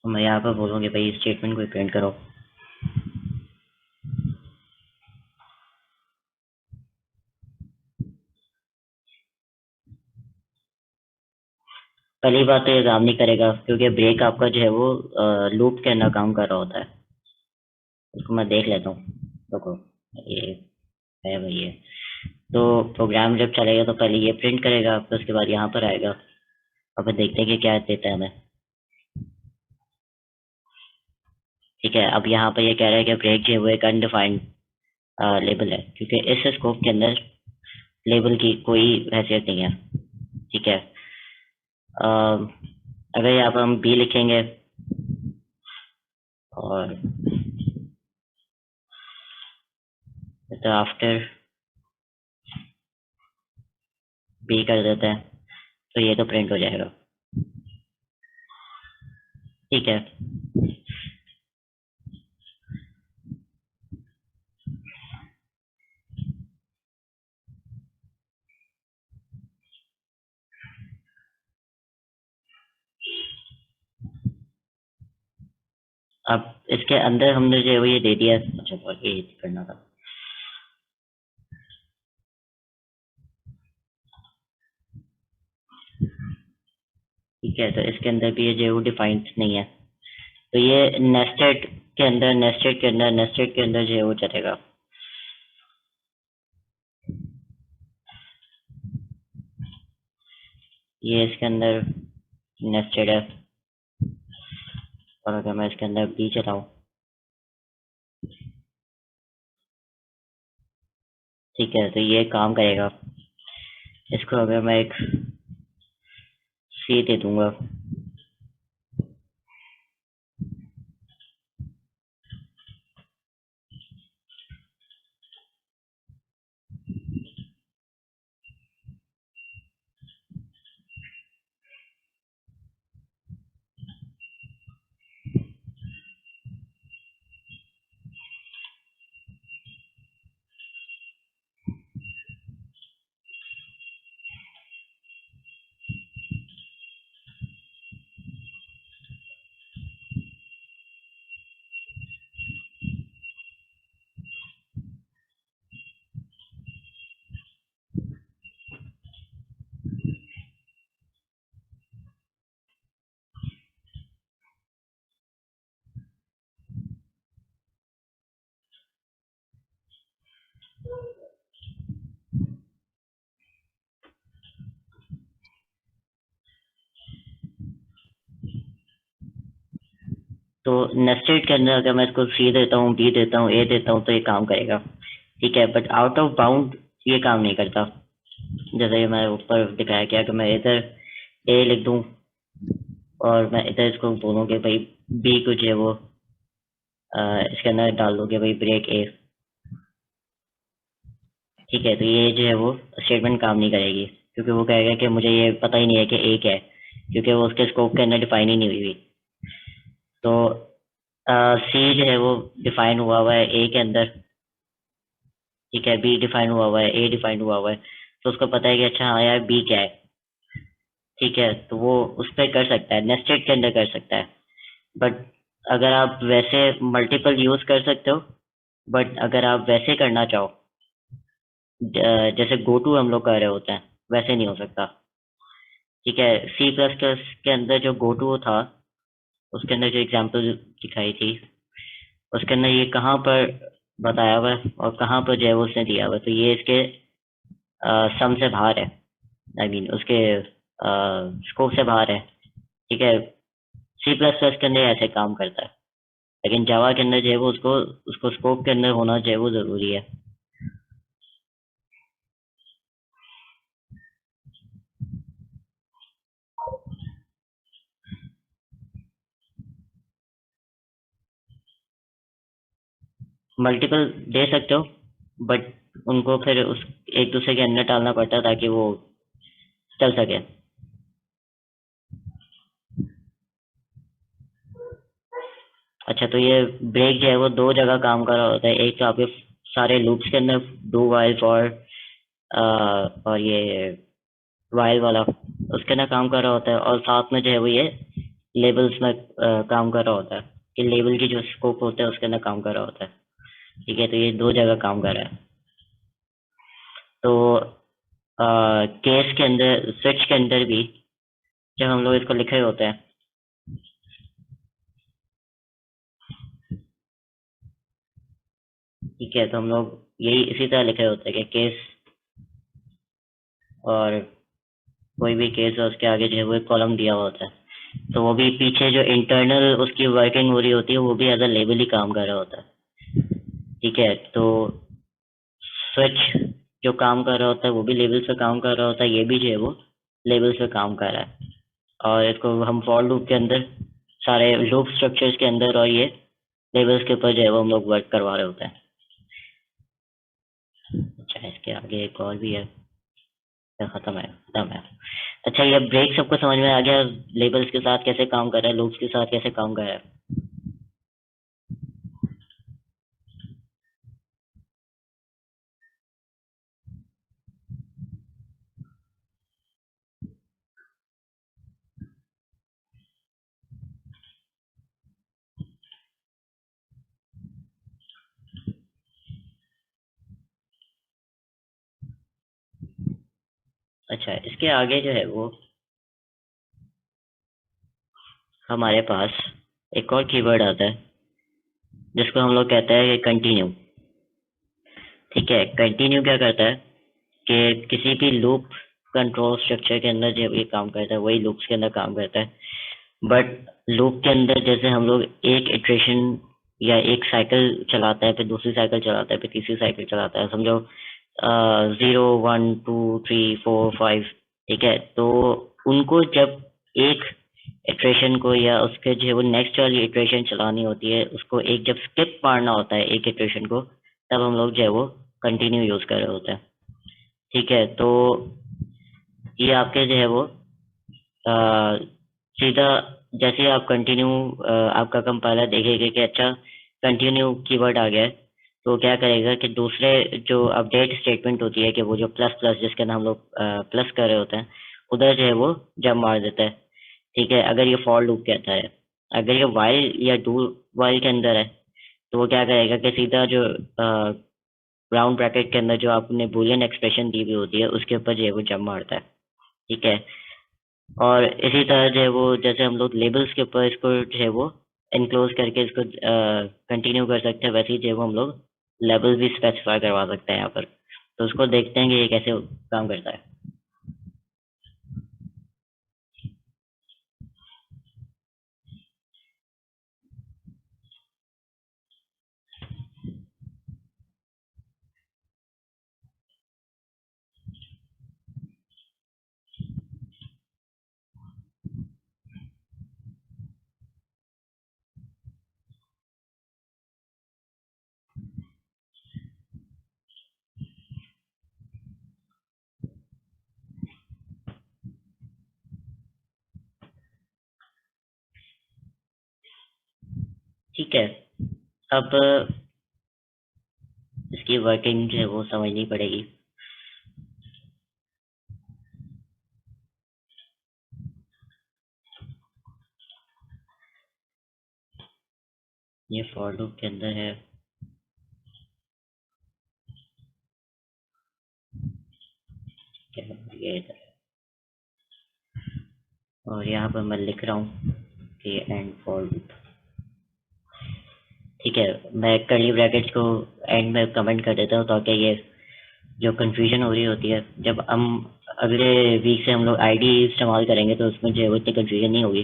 Speaker 1: तो मैं यहाँ पर बोलूँ कि भाई स्टेटमेंट को प्रिंट करो। पहली बात तो ये काम नहीं करेगा, क्योंकि ब्रेक आपका जो है वो लूप के अंदर काम कर रहा होता है। उसको मैं देख लेता हूँ। रुको, ये है भाई ये। तो प्रोग्राम जब चलेगा तो पहले ये प्रिंट करेगा, फिर उसके बाद यहाँ पर आएगा। अब देखते हैं कि क्या देता है हमें। ठीक है, अब यहाँ पर ये कह रहा है कि ब्रेक जो है वो एक अनडिफाइंड लेबल है, क्योंकि इस स्कोप के अंदर लेबल की कोई हैसियत नहीं है। ठीक है, अगर यहाँ पर हम बी लिखेंगे और तो आफ्टर बी कर देते हैं, तो ये तो प्रिंट हो जाएगा। ठीक है, अब इसके अंदर हमने जो है वो ये दे दिया। अच्छा, और ये करना था। ठीक है, तो इसके अंदर भी ये जो है वो डिफाइंड नहीं है, तो ये नेस्टेड के अंदर नेस्टेड के अंदर जो है वो चलेगा। ये इसके अंदर नेस्टेड है, और अगर मैं इसके अंदर बी चलाऊं, ठीक है, तो ये काम करेगा। इसको अगर मैं एक सी दे दूंगा। तो नेस्टेड के अंदर अगर मैं इसको सी देता हूँ, बी देता हूँ, ए देता हूँ तो ये काम करेगा, ठीक है। बट आउट ऑफ बाउंड ये काम नहीं करता। जैसे कि मैं ऊपर दिखाया गया कि मैं इधर ए लिख दूं और मैं इधर इसको बोलूँ कि भाई बी को जो है वो इसके अंदर डाल दो कि भाई ब्रेक ए, ठीक है। तो ये जो है वो स्टेटमेंट काम नहीं करेगी, क्योंकि वो कहेगा कि मुझे ये पता ही नहीं है कि ए क्या है, क्योंकि वो उसके स्कोप के अंदर डिफाइन ही नहीं हुई हुई। तो सी जो है वो डिफाइन हुआ हुआ है ए के अंदर, ठीक है। बी डिफाइन हुआ हुआ है, ए डिफाइन हुआ हुआ है, तो उसको पता है कि अच्छा हाँ यार बी क्या है, ठीक है। तो वो उस पर कर सकता है, नेस्टेड के अंदर कर सकता है। बट अगर आप वैसे मल्टीपल यूज कर सकते हो, बट अगर आप वैसे करना चाहो जैसे गो टू हम लोग कर रहे होते हैं, वैसे नहीं हो सकता, ठीक है। सी प्लस प्लस के अंदर जो गो टू था, उसके अंदर जो एग्जांपल दिखाई थी, उसके अंदर ये कहाँ पर बताया हुआ है और कहाँ पर जो है वो उसने दिया हुआ है, तो ये इसके सम से बाहर है, आई मीन उसके स्कोप से बाहर है, ठीक है। सी प्लस प्लस के अंदर ऐसे काम करता है, लेकिन जावा के अंदर जो है वो उसको उसको स्कोप के अंदर होना जो है वो जरूरी है। मल्टीपल दे सकते हो, बट उनको फिर उस एक दूसरे के अंदर डालना पड़ता है ताकि वो चल सके। अच्छा, तो ये ब्रेक जो है वो दो जगह काम कर रहा होता है, एक तो आपके सारे लूप्स के अंदर डू वाइल फॉर और ये वाइल वाला उसके अंदर काम कर रहा होता है, और साथ में जो है वो ये लेबल्स में काम कर रहा होता है, कि लेबल की जो स्कोप होता है उसके अंदर काम कर रहा होता है, ठीक है। तो ये दो जगह काम कर रहा है। तो केस के अंदर, स्विच के अंदर भी जब हम लोग इसको लिखे होते हैं, ठीक है, तो हम लोग यही इसी तरह लिखे होते हैं कि केस, और कोई भी केस है उसके आगे जो है वो एक कॉलम दिया हुआ होता है, तो वो भी पीछे जो इंटरनल उसकी वर्किंग हो रही होती है वो भी एज अ लेबल ही काम कर रहा होता है, ठीक है। तो स्विच जो काम कर रहा होता है वो भी लेबल से काम कर रहा होता है, ये भी जो है वो लेबल से काम कर रहा है, और इसको हम फॉर लूप के अंदर सारे लूप स्ट्रक्चर्स के अंदर और ये लेबल्स के ऊपर जो है वो हम लोग वर्क करवा रहे होते हैं। अच्छा, इसके आगे एक और भी है, खत्म है। अच्छा, ये ब्रेक सबको समझ में आ गया, लेबल्स के साथ कैसे काम कर रहा है, लूप्स के साथ कैसे काम कर रहा है। अच्छा, इसके आगे जो है वो हमारे पास एक और कीवर्ड आता है जिसको हम लोग कहते हैं कंटिन्यू, ठीक है। कंटिन्यू क्या करता है कि किसी भी लूप कंट्रोल स्ट्रक्चर के अंदर जो ये काम करता है वही लूप्स के अंदर काम करता है, बट लूप के अंदर जैसे हम लोग एक इटरेशन या एक साइकिल चलाता है, फिर दूसरी साइकिल चलाता है, फिर तीसरी साइकिल चलाता है, समझो 0 1 2 3 4 5, ठीक है। तो उनको जब एक इटरेशन को या उसके जो है वो नेक्स्ट वाली इटरेशन चलानी होती है, उसको एक जब स्किप मारना होता है एक इटरेशन को, तब हम लोग जो है वो कंटिन्यू यूज कर रहे होते हैं। ठीक है, तो ये आपके जो है वो सीधा जैसे ही आप कंटिन्यू आपका कंपाइलर देखेगा कि अच्छा कंटिन्यू कीवर्ड आ गया है, तो क्या करेगा कि दूसरे जो अपडेट स्टेटमेंट होती है कि वो जो प्लस प्लस जिसके अंदर हम लोग प्लस कर रहे होते हैं, उधर जो है वो जंप मार देता है। ठीक है, अगर ये फॉर लूप कहता है, अगर ये वाइल या डू वाइल के अंदर है, तो वो क्या करेगा कि सीधा जो राउंड ब्रैकेट के अंदर जो आपने बूलियन एक्सप्रेशन दी हुई होती है उसके ऊपर जो है वो जंप मारता है। ठीक है, और इसी तरह जो है वो जैसे हम लोग लेबल्स के ऊपर इसको जो है वो इनक्लोज करके इसको कंटिन्यू कर सकते हैं, वैसे ही जो है वो हम लोग लेबल भी स्पेसिफाई करवा सकते हैं यहाँ पर। तो उसको देखते हैं कि ये कैसे काम करता है। ठीक है, अब इसकी वर्किंग जो है वो समझनी पड़ेगी। ये फॉर लूप के अंदर है, क्या ये इधर है, और यहाँ पर मैं लिख रहा हूँ कि एंड फॉर लूप। ठीक है, मैं कर्ली ब्रैकेट्स को एंड में कमेंट कर देता हूँ ताकि ये जो कंफ्यूजन हो रही होती है, जब हम अगले वीक से हम लोग आईडी इस्तेमाल करेंगे तो उसमें जो है वो इतनी कंफ्यूजन नहीं होगी।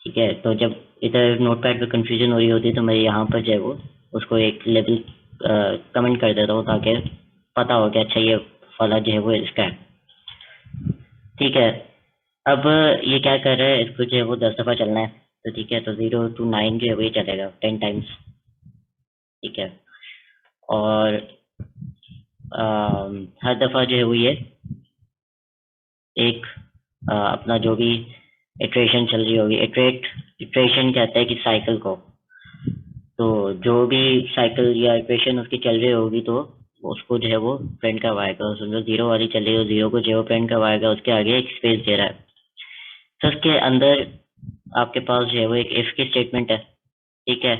Speaker 1: ठीक है, तो जब इधर नोटपैड पे कंफ्यूजन हो रही होती है तो मैं यहाँ पर जो है वो उसको एक लेवल कमेंट कर देता हूँ ताकि पता हो कि अच्छा ये वाला जो है वो इसका है। ठीक है, अब ये क्या कर रहा है, इसको जो है वो 10 दफ़ा चलना है। तो ठीक है, तो 0 to 9 जो है वो ये चलेगा 10 टाइम्स। ठीक है, और हर दफ़ा जो है वो ये एक अपना जो भी इटरेशन चल रही होगी, इटरेशन कहते हैं कि साइकिल को, तो जो भी साइकिल या इक्वेशन उसकी चल रही होगी तो उसको जो है वो प्रिंट करवाएगा। समझो 0 वाली चल रही हो, 0 को जो प्रिंट करवाएगा, उसके आगे एक स्पेस दे रहा है। तो उसके अंदर आपके पास जो है वो एक इफ की स्टेटमेंट है। ठीक है,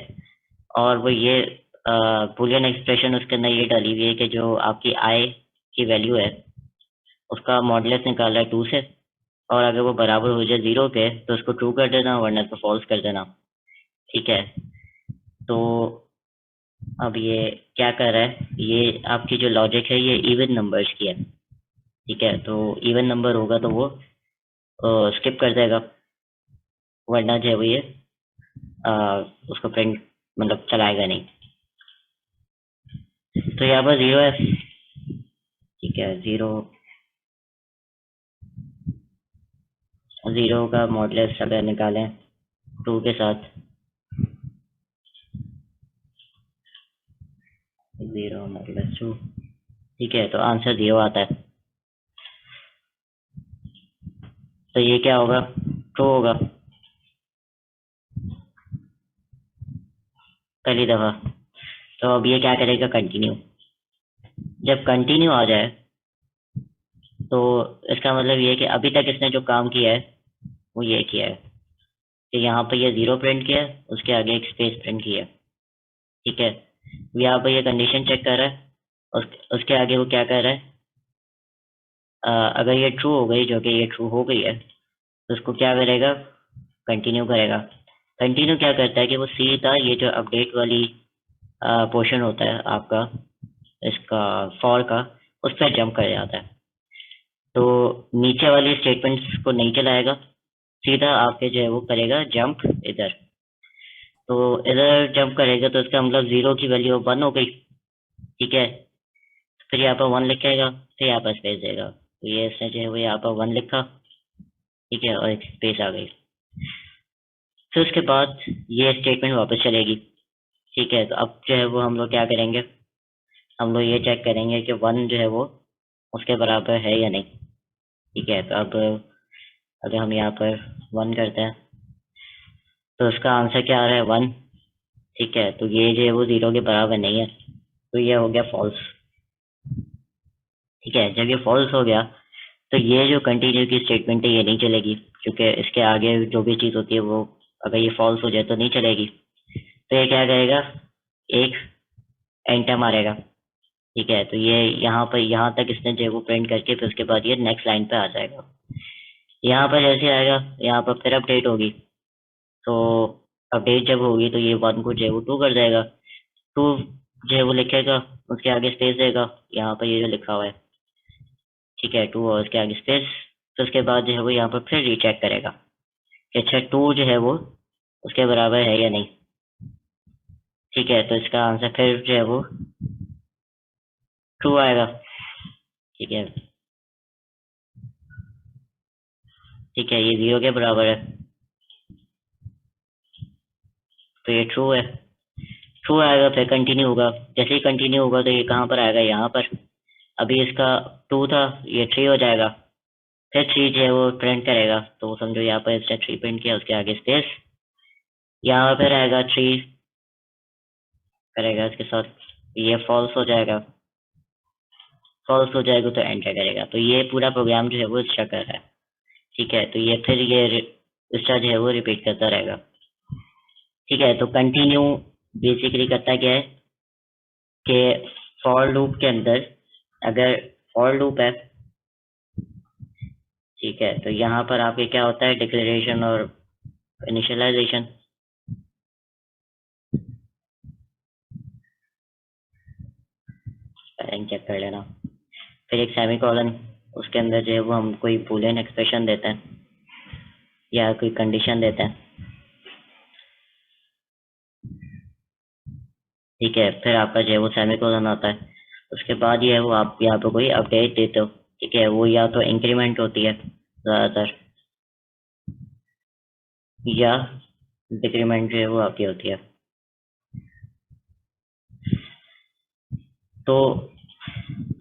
Speaker 1: और वो ये बुलियन एक्सप्रेशन उसके अंदर ये डाली हुई है कि जो आपकी आई की वैल्यू है उसका मॉडुलस निकाल रहा है 2 से, और अगर वो बराबर हो जाए 0 के तो उसको ट्रू कर देना, वरना तो फॉल्स कर देना। ठीक है, तो अब ये क्या कर रहा है, ये आपकी जो लॉजिक है ये इवन नंबर्स की है। ठीक है, तो इवन नंबर होगा तो वो स्किप कर देगा, वरना जो है वो ये उसको प्रिंट मतलब चलाएगा नहीं। तो यहाँ पर 0 है। ठीक है, 0 0 का मॉडुलस अगर निकालें 2 के साथ, 0 मॉडुलस 2। ठीक है, तो आंसर 0 आता है। तो ये क्या होगा, ट्रू होगा पहली दफा। तो अब ये क्या करेगा, कंटिन्यू। जब कंटिन्यू आ जाए तो इसका मतलब ये है कि अभी तक इसने जो काम किया है वो ये किया है कि यहाँ पर ये 0 प्रिंट किया, उसके आगे एक स्पेस प्रिंट किया। ठीक है, यहाँ पर ये कंडीशन चेक कर रहा है, उसके आगे वो क्या कर रहा है, अगर ये ट्रू हो गई, जो कि ये ट्रू हो गई है, तो उसको क्या करेगा, कंटिन्यू करेगा। कंटिन्यू क्या करता है कि वो सीधा ये जो अपडेट वाली पोर्शन होता है आपका इसका फॉर का, उस पर जंप कर जाता है। तो नीचे वाली स्टेटमेंट्स को नहीं चलाएगा, सीधा आपके जो है वो करेगा जंप इधर। तो इधर जंप करेगा तो इसका मतलब 0 की वैल्यू 1 हो गई। ठीक है, फिर यहाँ पर 1 लिखेगा, फिर यहाँ पर स्पेस देगा। तो ये इसने जो है वो यहाँ पर 1 लिखा, ठीक है, और एक स्पेस आ गई। फिर उसके बाद ये स्टेटमेंट वापस चलेगी। ठीक है, तो अब जो है वो हम लोग क्या करेंगे, हम लोग ये चेक करेंगे कि 1 जो है वो उसके बराबर है या नहीं। ठीक है, तो अब अगर हम यहाँ पर 1 करते हैं तो उसका आंसर क्या आ रहा है, 1। ठीक है, तो ये जो है वो 0 के बराबर नहीं है, तो ये हो गया फॉल्स। ठीक है, जब ये फॉल्स हो गया तो ये जो कंटिन्यू की स्टेटमेंट है ये नहीं चलेगी, क्योंकि इसके आगे जो भी चीज़ होती है वो अगर ये फॉल्स हो जाए तो नहीं चलेगी। तो ये क्या करेगा, एक एंटर मारेगा। ठीक है, तो ये यहाँ पर यहाँ तक इसने जो है वो प्रिंट करके फिर उसके बाद ये नेक्स्ट लाइन पे आ जाएगा। यहाँ पर जैसे आएगा, यहाँ पर फिर अपडेट होगी, तो अपडेट जब होगी तो ये 1 को जो है वो 2 कर जाएगा। 2 जो है वो लिखेगा, उसके आगे स्पेस देगा, यहाँ पर ये जो लिखा हुआ है। ठीक है, 2 और उसके आगे स्पेस। तो उसके बाद जो है वो यहाँ पर फिर रीचेक करेगा कि अच्छा 2 जो है वो उसके बराबर है या नहीं। ठीक है, तो इसका आंसर फिर जो है वो ट्रू आएगा। ठीक है, ठीक है, ये 0 के बराबर है, तो ये ट्रू है। ट्रू आएगा, फिर कंटिन्यू होगा। जैसे ही कंटिन्यू होगा तो ये कहाँ पर आएगा, यहाँ पर। अभी इसका 2 था, ये 3 हो जाएगा। फिर 3 जो है वो प्रिंट करेगा, तो समझो यहाँ पर इसने 3 प्रिंट किया, उसके आगे स्पेस, यहाँ पर आएगा 3 करेगा इसके साथ, ये फॉल्स हो जाएगा। फॉल्स हो जाएगा तो एंटर करेगा। तो ये पूरा प्रोग्राम जो है वो इस तरह कर रहा है। ठीक है, तो ये फिर ये इस तरह जो है वो रिपीट करता रहेगा। ठीक है, तो कंटिन्यू बेसिकली करता क्या है कि फॉर लूप के अंदर अगर फॉर लूप है, ठीक है, तो यहाँ पर आपके क्या होता है, डिक्लेरेशन और इनिशियलाइजेशन। स्पेलिंग चेक कर लेना। फिर एक सेमीकोलन, उसके अंदर जो है वो हम कोई बूलियन एक्सप्रेशन देते हैं या कोई कंडीशन देते हैं। ठीक है, फिर आपका जो है वो सेमीकोलन आता है। उसके बाद ये है वो आप यहाँ पे कोई अपडेट देते हो। ठीक है, वो या तो इंक्रीमेंट होती है ज़्यादातर, या डिक्रीमेंट जो है वो आपकी होती है। तो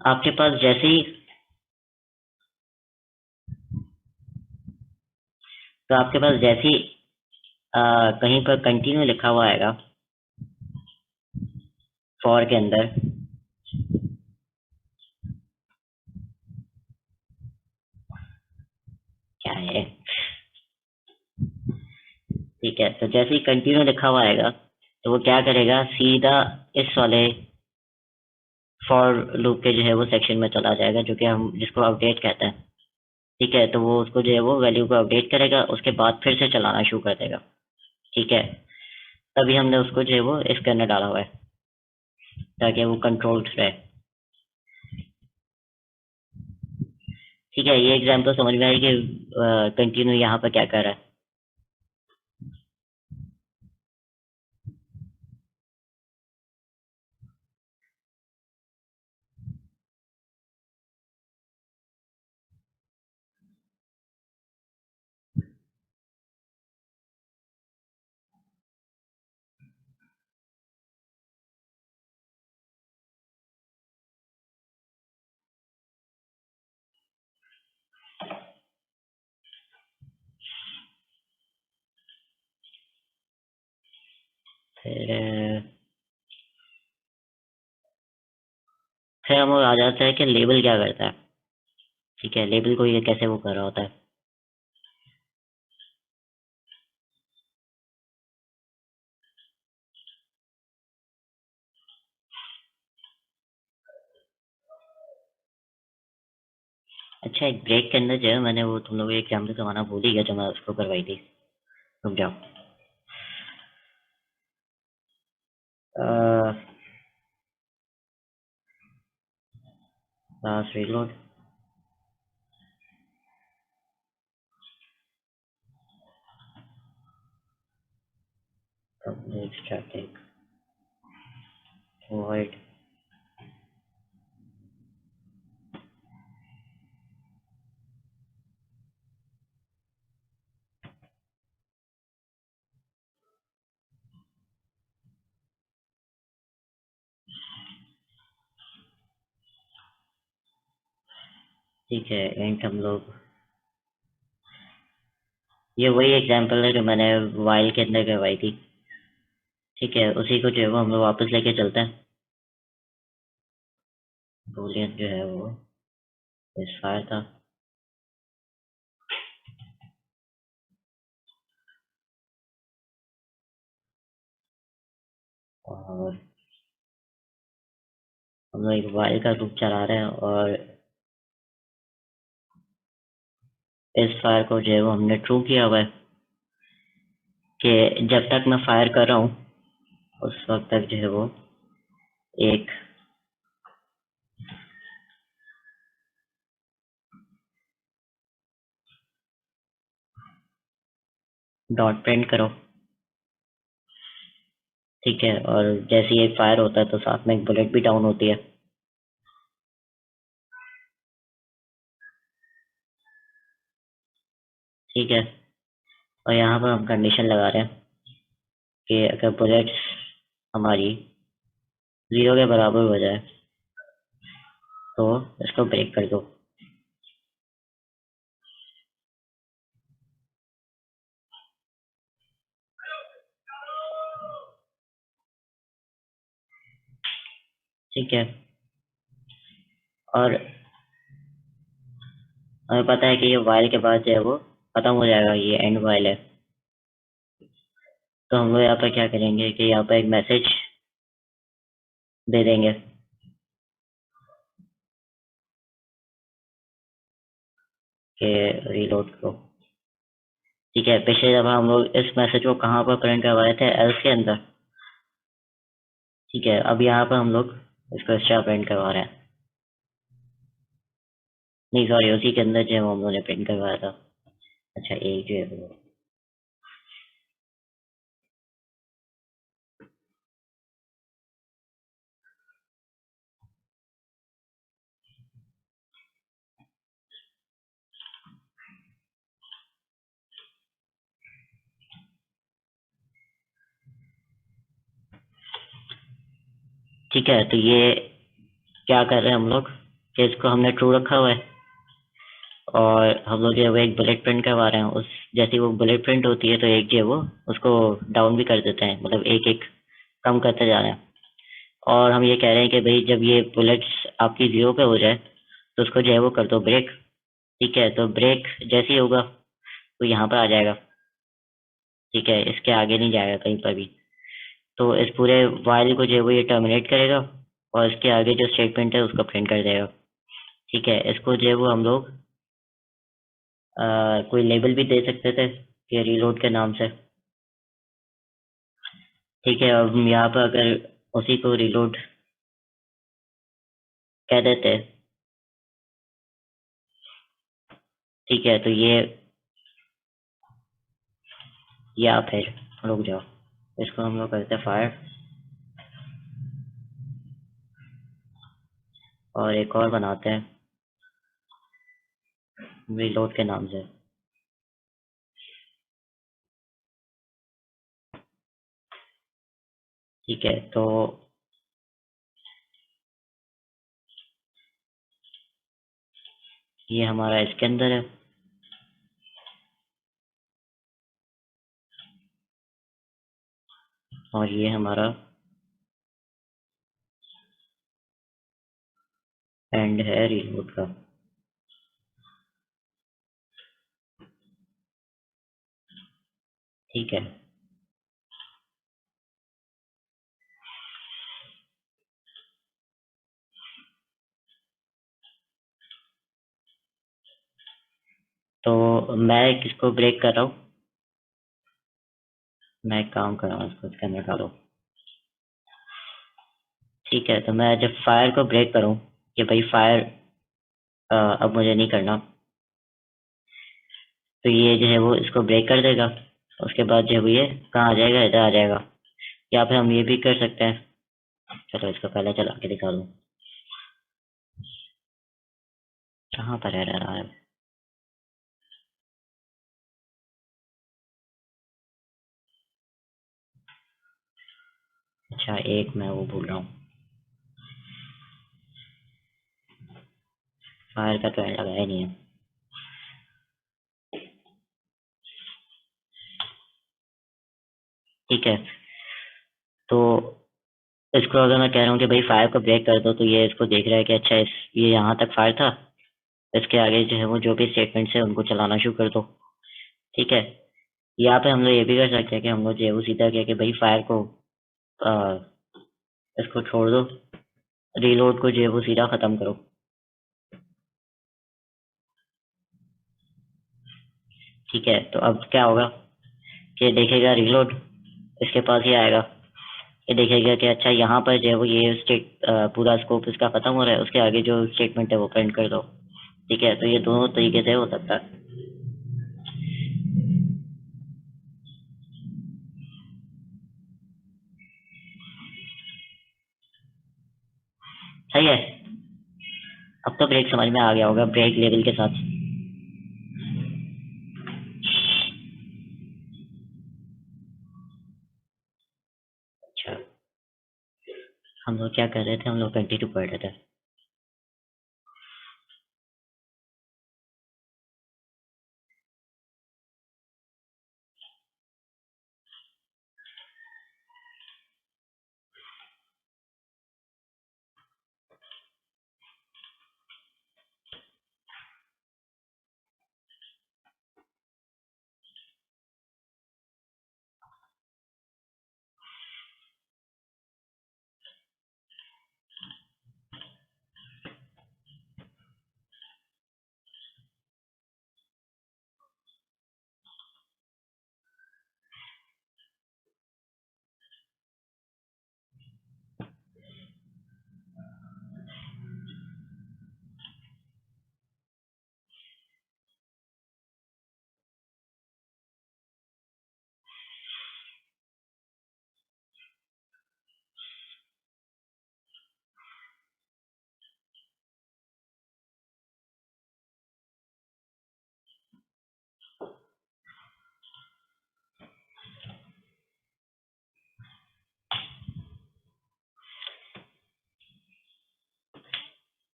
Speaker 1: आपके पास जैसे ही तो आपके पास जैसे ही कहीं पर कंटिन्यू लिखा हुआ आएगा फॉर के अंदर, क्या है, ठीक है, तो जैसे ही कंटिन्यू लिखा हुआ आएगा तो वो क्या करेगा, सीधा इस वाले फॉर लूप के जो है वो सेक्शन में चला जाएगा, जो कि हम जिसको अपडेट कहते हैं। ठीक है, तो वो उसको जो है वो वैल्यू को अपडेट करेगा, उसके बाद फिर से चलाना शुरू कर देगा। ठीक है, तभी हमने उसको जो है वो इस करने डाला हुआ है ताकि वो कंट्रोल्ड रहे। ठीक है, ये एग्जाम्पल समझ में आई कि कंटिन्यू यहाँ पर क्या कर रहा है। फिर फिर हम आ जाते हैं कि लेबल क्या करता है। ठीक है, लेबल को ये कैसे वो कर रहा होता है। अच्छा, एक ब्रेक के अंदर जो है मैंने वो तुम लोग एक एग्जाम्पल करवाना भूल ही गया जो मैं उसको करवाई थी। रुक जाओ। Last reload. स्टैटिक void ठीक है, एंड हम लोग ये वही एग्जांपल है जो मैंने वाइल के अंदर करवाई थी। ठीक है, उसी को जो है वो हम लोग वापस लेके चलते हैं। बूलियन जो है वो इस फायर था। और हम लोग एक वाइल का लूप चला रहे हैं और इस फायर को जो है वो हमने ट्रू किया हुआ है कि जब तक मैं फायर कर रहा हूँ उस वक्त तक जो है वो एक डॉट प्रिंट करो। ठीक है, और जैसे ही एक फायर होता है तो साथ में एक बुलेट भी डाउन होती है। ठीक है, और यहाँ पर हम कंडीशन लगा रहे हैं कि अगर बुलेट्स हमारी 0 के बराबर हो जाए तो इसको ब्रेक कर दो। ठीक है, और हमें पता है कि ये वाइल के बाद जो है वो खत्म हो जाएगा, ये एंड वाइल है। तो हम लोग यहाँ पर क्या करेंगे कि यहाँ पर एक मैसेज दे देंगे कि रीलोड करो। ठीक है, पिछले दफा हम लोग इस मैसेज को कहाँ पर प्रिंट करवाए थे, एल्स के अंदर। ठीक है, अब यहाँ पर हम लोग इसको एक्स्ट्रा प्रिंट करवा रहे हैं। नहीं सॉरी, उसी के अंदर जो है वो हम लोगों ने प्रिंट करवाया था। अच्छा, एक जो है वो ठीक है, तो ये क्या कर रहे हैं हम लोग कि इसको हमने ट्रू रखा हुआ है और हम लोग जो है वो एक बुलेट प्रिंट करवा रहे हैं। उस जैसी वो बुलेट प्रिंट होती है तो एक जो है वो उसको डाउन भी कर देते हैं, मतलब एक एक कम करते जा रहे हैं। और हम ये कह रहे हैं कि भाई जब ये बुलेट्स आपकी 0 पे हो जाए तो उसको जो है वो कर दो ब्रेक। ठीक है, तो ब्रेक जैसे ही होगा तो यहाँ पर आ जाएगा। ठीक है, इसके आगे नहीं जाएगा कहीं पर भी। तो इस पूरे वाइल को जो है वो ये टर्मिनेट करेगा और इसके आगे जो स्टेटमेंट है उसको प्रिंट कर देगा। ठीक है, इसको जो है वो हम लोग कोई लेबल भी दे सकते थे कि रीलोड के नाम से। ठीक है, अब हम यहाँ पर अगर उसी को रीलोड कह देते। ठीक है, तो ये आप फिर रुक जाओ, इसको हम लोग करते हैं फायर और एक और बनाते हैं रीलोड के नाम से। ठीक है, तो ये हमारा इसके अंदर है और ये हमारा एंड है रीलोड का। ठीक है, तो मैं किसको ब्रेक कर रहा हूँ, मैं एक काम कर रहा हूँ, इसको इसके अंदर डालो। ठीक है, तो मैं जब फायर को ब्रेक करूँ कि भाई फायर अब मुझे नहीं करना, तो ये जो है वो इसको ब्रेक कर देगा। उसके बाद जो है वो ये कहाँ आ जाएगा, इधर आ जाएगा। या फिर हम ये भी कर सकते हैं, चलो इसको पहले चला के दिखा दूँ कहाँ पर रह रहा है। अच्छा, एक मैं वो भूल रहा हूँ, फायर का तो एंड लगाया नहीं है। ठीक है, तो इसको अगर मैं कह रहा हूँ कि भाई फायर को ब्रेक कर दो, तो ये इसको देख रहा है कि अच्छा ये यहाँ तक फायर था, इसके आगे जो है वो जो भी स्टेटमेंट्स है उनको चलाना शुरू कर दो। ठीक है, यहाँ पे हम लोग ये भी कर सकते हैं कि हम लोग जो है वो सीधा कह के भाई फायर को इसको छोड़ दो, रीलोड को जो है वो सीधा खत्म करो। ठीक है, तो अब क्या होगा कि देखेगा रीलोड, इसके पास ही आएगा, ये देखेगा कि अच्छा यहाँ पर जो है वो ये पूरा स्कोप इसका खत्म हो रहा है, उसके आगे जो स्टेटमेंट है वो प्रिंट कर दो। ठीक है, तो ये दोनों तरीके से हो सकता है। सही है, अब तो ब्रेक समझ में आ गया होगा, ब्रेक लेवल के साथ। अच्छा, हम लोग क्या कर रहे थे, हम लोग 22 पढ़ रहे थे।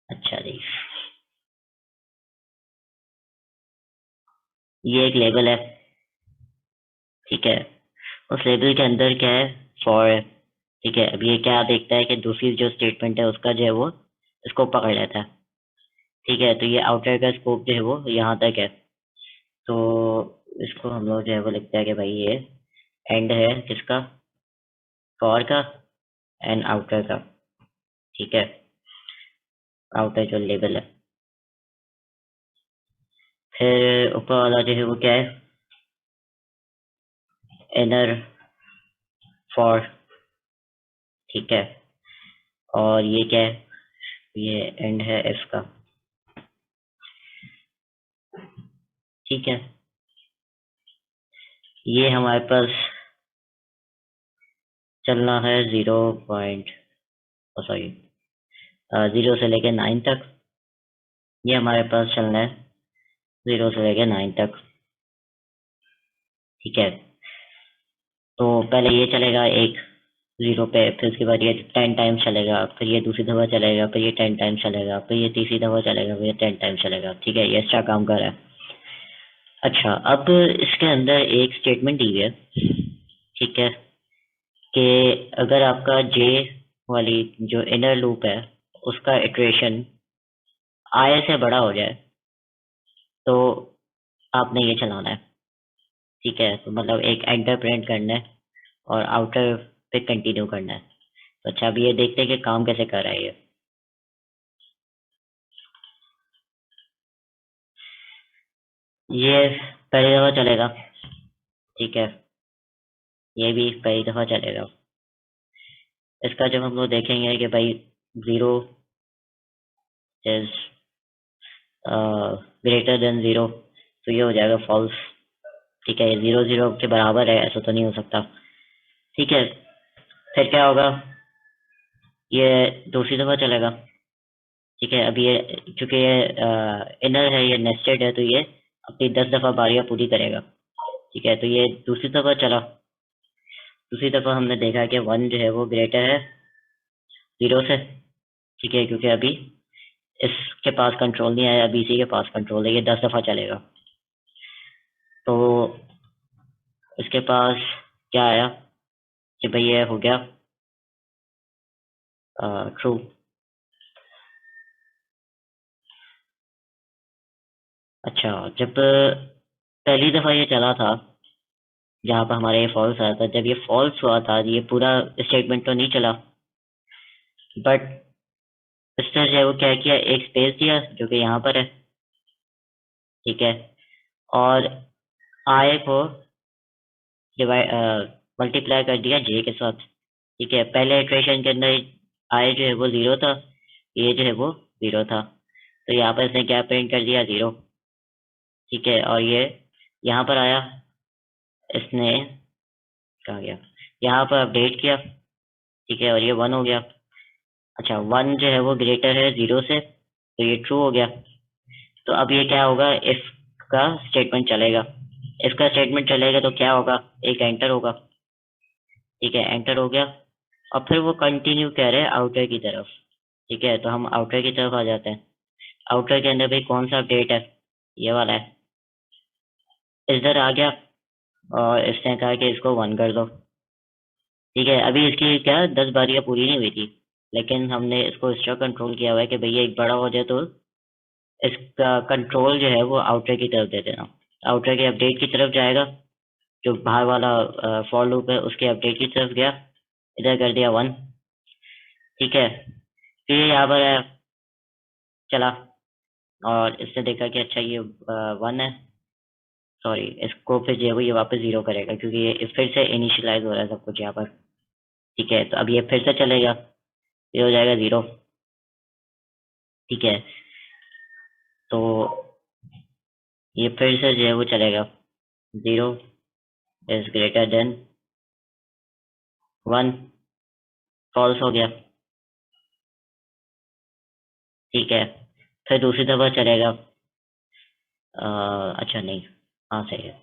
Speaker 1: अच्छा जी, ये एक लेबल है। ठीक है, उस लेबल के अंदर क्या है, फॉर है। ठीक है, अब ये क्या देखता है कि दूसरी जो स्टेटमेंट है उसका जो है वो इसको पकड़ लेता है। ठीक है, तो ये आउटर का स्कोप जो है वो यहाँ तक है, तो इसको हम लोग जो है वो लिखते हैं कि भाई ये एंड है किसका, फॉर का एंड आउटर का। ठीक है, आउटर जो लेबल है, फिर ऊपर वाला जो है वो क्या है, इनर फॉर। ठीक है, और ये क्या है, ये एंड है एफ का। ठीक है, ये हमारे पास चलना है 0 से लेके 9 तक। ये हमारे पास चलना है 0 से लेके 9 तक। ठीक है, तो पहले ये चलेगा एक 0 पे, फिर उसके बाद ये 10 टाइम्स चलेगा, फिर ये दूसरी दफा चलेगा, फिर ये 10 टाइम्स चलेगा, फिर ये तीसरी दफा चलेगा, फिर ये 10 टाइम्स चलेगा। ठीक है, ये अच्छा काम कर रहा है। अच्छा, अब इसके अंदर एक स्टेटमेंट दी है। ठीक है, कि अगर आपका जे वाली जो इनर लूप है उसका इटरेशन आई से बड़ा हो जाए तो आपने ये चलाना है। ठीक है, तो मतलब एक एंटर प्रिंट करना है और आउटर पे कंटिन्यू करना है। तो अच्छा, अभी ये देखते हैं कि काम कैसे कर रहा है ये पहली दफा चलेगा। ठीक है, ये भी पहली दफा चलेगा। इसका जब हम लोग देखेंगे कि भाई 0 इज ग्रेटर देन 0, तो ये हो जाएगा फॉल्स। ठीक है, ये 0 0 के बराबर है, ऐसा तो नहीं हो सकता। ठीक है, फिर क्या होगा, ये दूसरी दफा चलेगा। ठीक है, अभी ये चूंकि ये इनर है, ये नेस्टेड है, तो ये अपनी 10 दफा बारियां पूरी करेगा। ठीक है, तो ये दूसरी दफा चला, दूसरी दफा हमने देखा कि 1 जो है वो ग्रेटर है 0 से। ठीक है, क्योंकि अभी इस के पास कंट्रोल नहीं आया, BC के पास कंट्रोल है, ये 10 दफ़ा चलेगा। तो इसके पास क्या आया कि भाई ये हो गया ट्रू। अच्छा, जब पहली दफ़ा ये चला था जहाँ पर हमारे ये फॉल्स आया था, जब ये फॉल्स हुआ था ये पूरा स्टेटमेंट तो नहीं चला, बट इसने जो है वो क्या किया, एक स्पेस दिया जो कि यहाँ पर है, ठीक है, और आय को डिवाइड मल्टीप्लाई कर दिया जे के साथ, ठीक है। पहले इटरेशन के अंदर आय जो है वो 0 था, ये जो है वो 0 था, तो यहाँ पर इसने क्या प्रिंट कर दिया 0, ठीक है। और ये यहाँ पर आया, इसने कहा गया यहाँ पर अपडेट किया, ठीक है, और ये 1 हो गया। अच्छा, 1 जो है वो ग्रेटर है 0 से, तो ये ट्रू हो गया। तो अब ये क्या होगा, इफ का स्टेटमेंट चलेगा, इफ का स्टेटमेंट चलेगा तो क्या होगा, एक एंटर होगा, ठीक है, एंटर हो गया। और फिर वो कंटिन्यू कह रहे हैं आउटर की तरफ, ठीक है, तो हम आउटर की तरफ आ जाते हैं। आउटर के अंदर भाई कौन सा अपडेट है, ये वाला है, इधर आ गया, और इसने कहा कि इसको 1 कर दो, ठीक है। अभी इसकी क्या 10 बारियां पूरी नहीं हुई थी, लेकिन हमने इसको एक्स्ट्रा कंट्रोल किया हुआ है कि भैया एक बड़ा हो जाए तो इसका कंट्रोल जो है वो आउटर की तरफ दे देना, आउटर के अपडेट की तरफ जाएगा, जो बाहर वाला फॉर लूप है उसके अपडेट की तरफ गया, इधर कर दिया 1, ठीक है। फिर ये यहाँ पर चला, और इसने देखा कि अच्छा ये 1 है, सॉरी, इसको फिर जो है वो ये वापस 0 करेगा, क्योंकि ये फिर से इनिशियलाइज हो रहा है सब कुछ यहाँ पर, ठीक है। तो अब ये फिर से चलेगा, ये हो जाएगा 0, ठीक है। तो ये फिर से जो है वो चलेगा 0 इज ग्रेटर देन 1, फॉल्स हो गया, ठीक है। फिर दूसरी दफा चलेगा, अच्छा नहीं, हाँ सही है,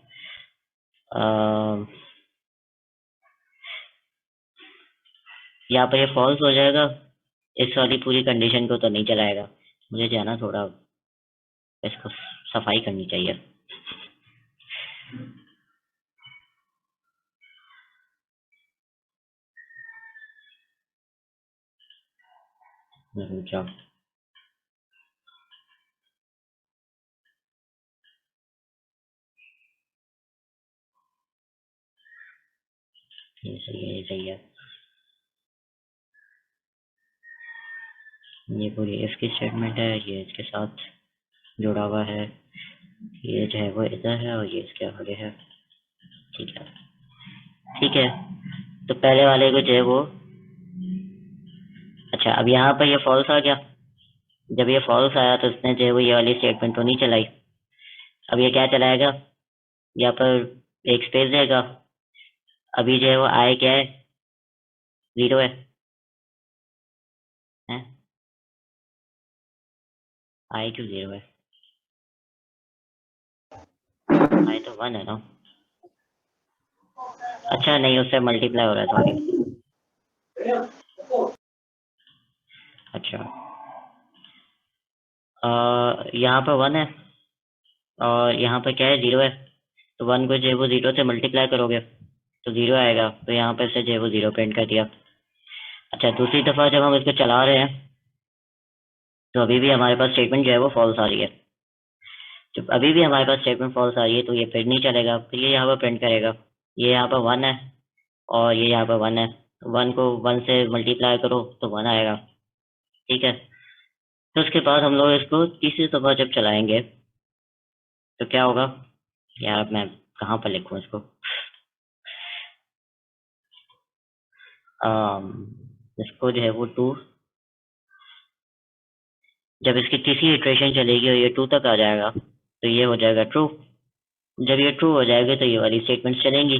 Speaker 1: यहाँ पर ये फॉल्स हो जाएगा, इस वाली पूरी कंडीशन को तो नहीं चलाएगा। मुझे जाना थोड़ा, इसको सफाई करनी चाहिए। क्या ये सही है, ये सही है, ये पूरी इसकी स्टेटमेंट है, ये इसके साथ जुड़ा हुआ है, ये जो है वो इधर है और ये इसके आगे है, ठीक है, ठीक है। तो पहले वाले को जो है वो, अच्छा अब यहाँ पर ये फॉल्स आ गया, जब ये फॉल्स आया तो इसने जो है वो ये वाली स्टेटमेंट तो नहीं चलाई। अब ये क्या चलाएगा, यहाँ पर एक स्पेस देगा, अभी जो है वो आय क्या है, 0 है? आय क्यों 0 है, आय तो 1 है ना, अच्छा नहीं, उससे मल्टीप्लाई हो रहा है, सॉरी, अच्छा यहाँ पर 1 है और यहाँ पर क्या है, 0 है, तो 1 को जो है वो 0 से मल्टीप्लाई करोगे तो 0 आएगा, तो यहाँ पर से जो है वो 0 प्रिंट कर दिया। अच्छा, दूसरी दफ़ा जब हम इसको चला रहे हैं तो अभी भी हमारे पास स्टेटमेंट जो है वो फॉल्स आ रही है, जब अभी भी हमारे पास स्टेटमेंट फॉल्स आ रही है तो ये फिर नहीं चलेगा, तो ये यहाँ पर प्रिंट करेगा, ये यहाँ पर 1 है और ये यहाँ पर 1 है, 1 को 1 से मल्टीप्लाई करो तो 1 आएगा, ठीक है। तो उसके बाद हम लोग इसको तीसरी दफ़ा जब चलाएंगे तो क्या होगा, यार मैं कहाँ पर लिखूँ इसको, इसको जो है वो 2, जब इसकी तीसरी इटरेशन चलेगी और ये 2 तक आ जाएगा तो ये हो जाएगा ट्रू, जब ये ट्रू हो जाएगा तो ये वाली स्टेटमेंट चलेंगी।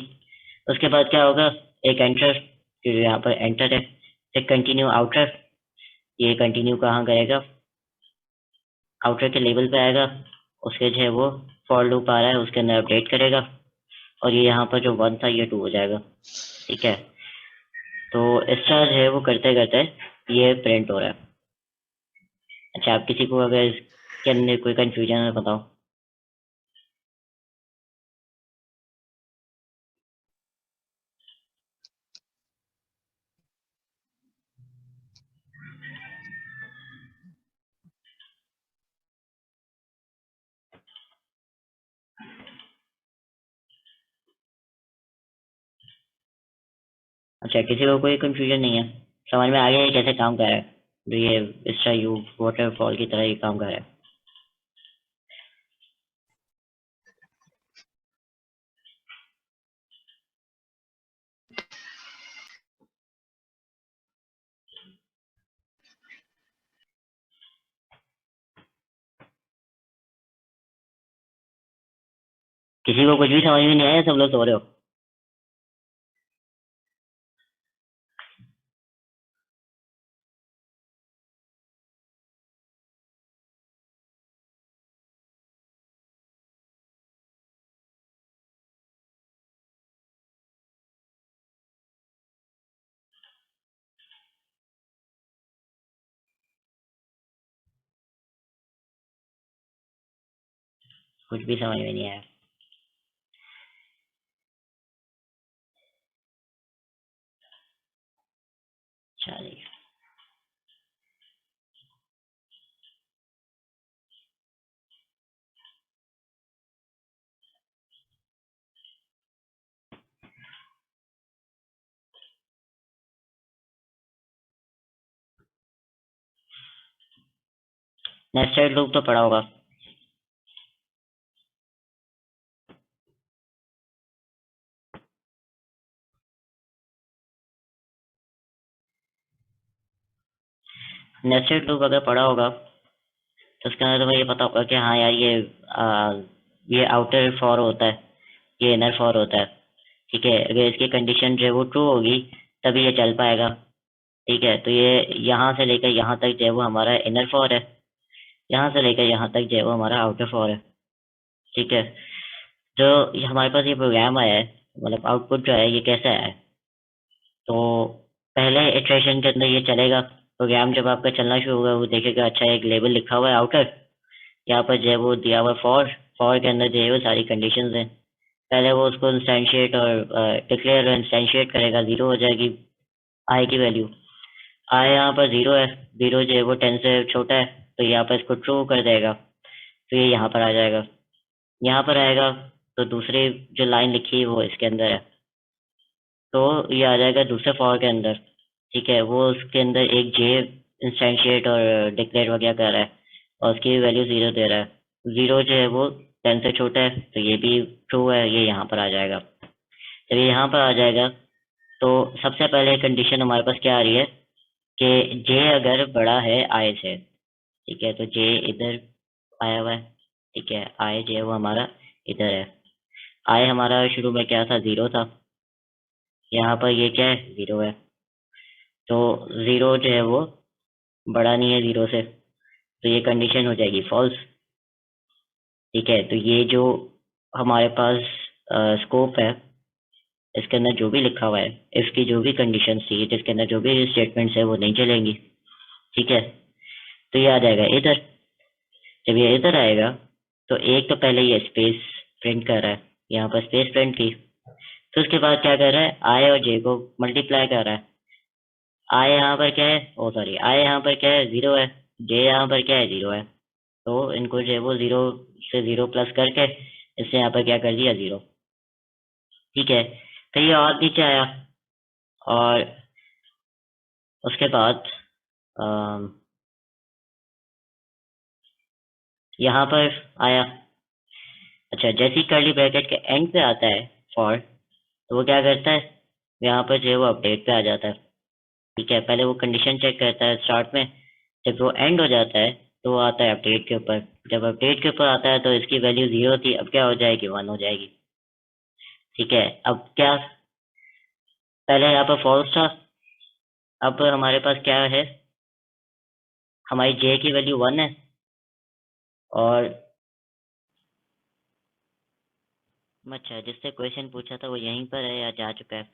Speaker 1: उसके बाद क्या होगा, एक एंटर, जो यहाँ पर एंटर है, एक कंटिन्यू आउटर, ये कंटिन्यू कहाँ करेगा, आउटर के लेवल पे आएगा, उसके जो है वो फॉर लूप आ रहा है उसके अंदर अपडेट करेगा, और ये यहाँ पर जो 1 था ये 2 हो जाएगा, ठीक है। तो इस तरह जो है वो करते करते ये प्रिंट हो रहा है, अच्छा, आप किसी को अगर इसके अंदर कोई कंफ्यूजन है बताओ। अच्छा, किसी को कोई कंफ्यूजन नहीं है, समझ में आ गया ये कैसे काम कर रहा है, जो ये इसका यू वाटरफॉल की तरह ये काम कर रहा है। किसी को कुछ भी समझ में नहीं आया, सब लोग सो रहे हो? कुछ भी समझ में नहीं आया। चलिए, नेस्टेड लूप तो पढ़ा होगा। नेस्टेड लूप अगर पढ़ा होगा तो उसके अंदर तुम्हें ये पता होगा कि हाँ यार, ये आउटर फॉर होता है, ये इनर फॉर होता है। ठीक है, अगर इसकी कंडीशन जो है वो ट्रू होगी तभी ये चल पाएगा। ठीक है, तो ये यहाँ से लेकर यहाँ तक जो है वो हमारा इनर फॉर है, यहाँ से लेकर यहाँ तक जो है वो हमारा आउटर फॉर है। ठीक है, तो हमारे पास ये प्रोग्राम आया है, मतलब आउटपुट जो है ये कैसे आया है। तो पहले इटरेशन के अंदर ये चलेगा, प्रोग्राम जब आपका चलना शुरू होगा वो देखेगा अच्छा एक लेबल लिखा हुआ है आउटर, यहाँ पर जो है वो दिया हुआ फॉर, फॉर के अंदर जो है वो सारी कंडीशंस हैं। पहले वो उसको इंस्टेंशिएट और डिक्लेयर इंस्टेंशिएट करेगा, जीरो हो जाएगी आई की वैल्यू। आई यहाँ पर जीरो है, जीरो जो है वो 10 से छोटा है, तो यहाँ पर इसको ट्रू कर देगा, तो ये यहाँ पर आ जाएगा। यहाँ पर आएगा तो दूसरी जो लाइन लिखी है वो इसके अंदर है, तो ये आ जाएगा दूसरे फॉर के अंदर। ठीक है, वो उसके अंदर एक जे इंस्टेंशिएट और डिक्लेयर वगैरह कर रहा है और उसकी वैल्यू जीरो दे रहा है। जीरो जो है वो 10 से छोटा है, तो ये भी ट्रू है, ये यहाँ पर आ जाएगा। जब ये यहाँ पर आ जाएगा तो सबसे पहले कंडीशन हमारे पास क्या आ रही है कि जे अगर बड़ा है आई से। ठीक है, तो जे इधर आया हुआ है। ठीक है, आई जो है वो हमारा इधर है। आई हमारा शुरू में क्या था, जीरो था, यहाँ पर ये क्या है, जीरो है। तो जीरो जो है वो बड़ा नहीं है जीरो से, तो ये कंडीशन हो जाएगी फॉल्स। ठीक है, तो ये जो हमारे पास स्कोप है, इसके अंदर जो भी लिखा हुआ है, इसकी जो भी कंडीशन थी, जिसके अंदर जो भी स्टेटमेंट्स है वो नहीं चलेंगी। ठीक है, तो ये आ जाएगा इधर। जब ये इधर आएगा तो एक तो पहले ये स्पेस प्रिंट कर रहा है, यहाँ पर स्पेस प्रिंट की, तो उसके बाद क्या कर रहा है, आई और जे को मल्टीप्लाई कर रहा है। आई यहाँ पर क्या है, ओ सॉरी, आई यहाँ पर क्या है, जीरो है, जे यहाँ पर क्या है, जीरो है, तो इनको जो है वो जीरो से जीरो प्लस करके इससे यहाँ पर क्या कर दिया, जीरो। ठीक है, तो ये और नीचे आया और उसके बाद अम, यहाँ पर आया। अच्छा, जैसे ही कर्ली ब्रैकेट के एंड पे आता है फॉर, तो वो क्या करता है, यहाँ पर जो है वो अपडेट पे आ जाता है। ठीक है, पहले वो कंडीशन चेक करता है स्टार्ट में, जब वो एंड हो जाता है तो वो आता है अपडेट के ऊपर। जब अपडेट के ऊपर आता है तो इसकी वैल्यू जीरो थी, अब क्या हो जाएगी, वन हो जाएगी। ठीक है, अब क्या, पहले यहाँ पर फॉल्स था, अब हमारे पास क्या है, हमारी जे की वैल्यू वन है और अच्छा, जिससे क्वेश्चन पूछा था वो यहीं पर है या जा चुका है?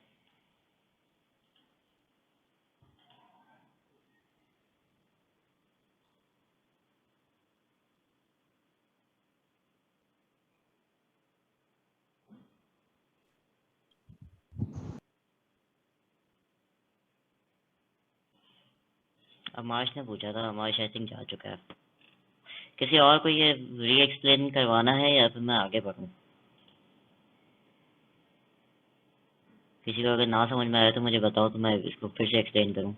Speaker 1: अमाश ने पूछा था, अमाश आई थिंक जा चुका है। किसी और को ये री एक्सप्लेन करवाना है या फिर मैं आगे बढ़ूँ? किसी को अगर ना समझ में आया तो मुझे बताओ, तो मैं इसको फिर से एक्सप्लेन करूँ।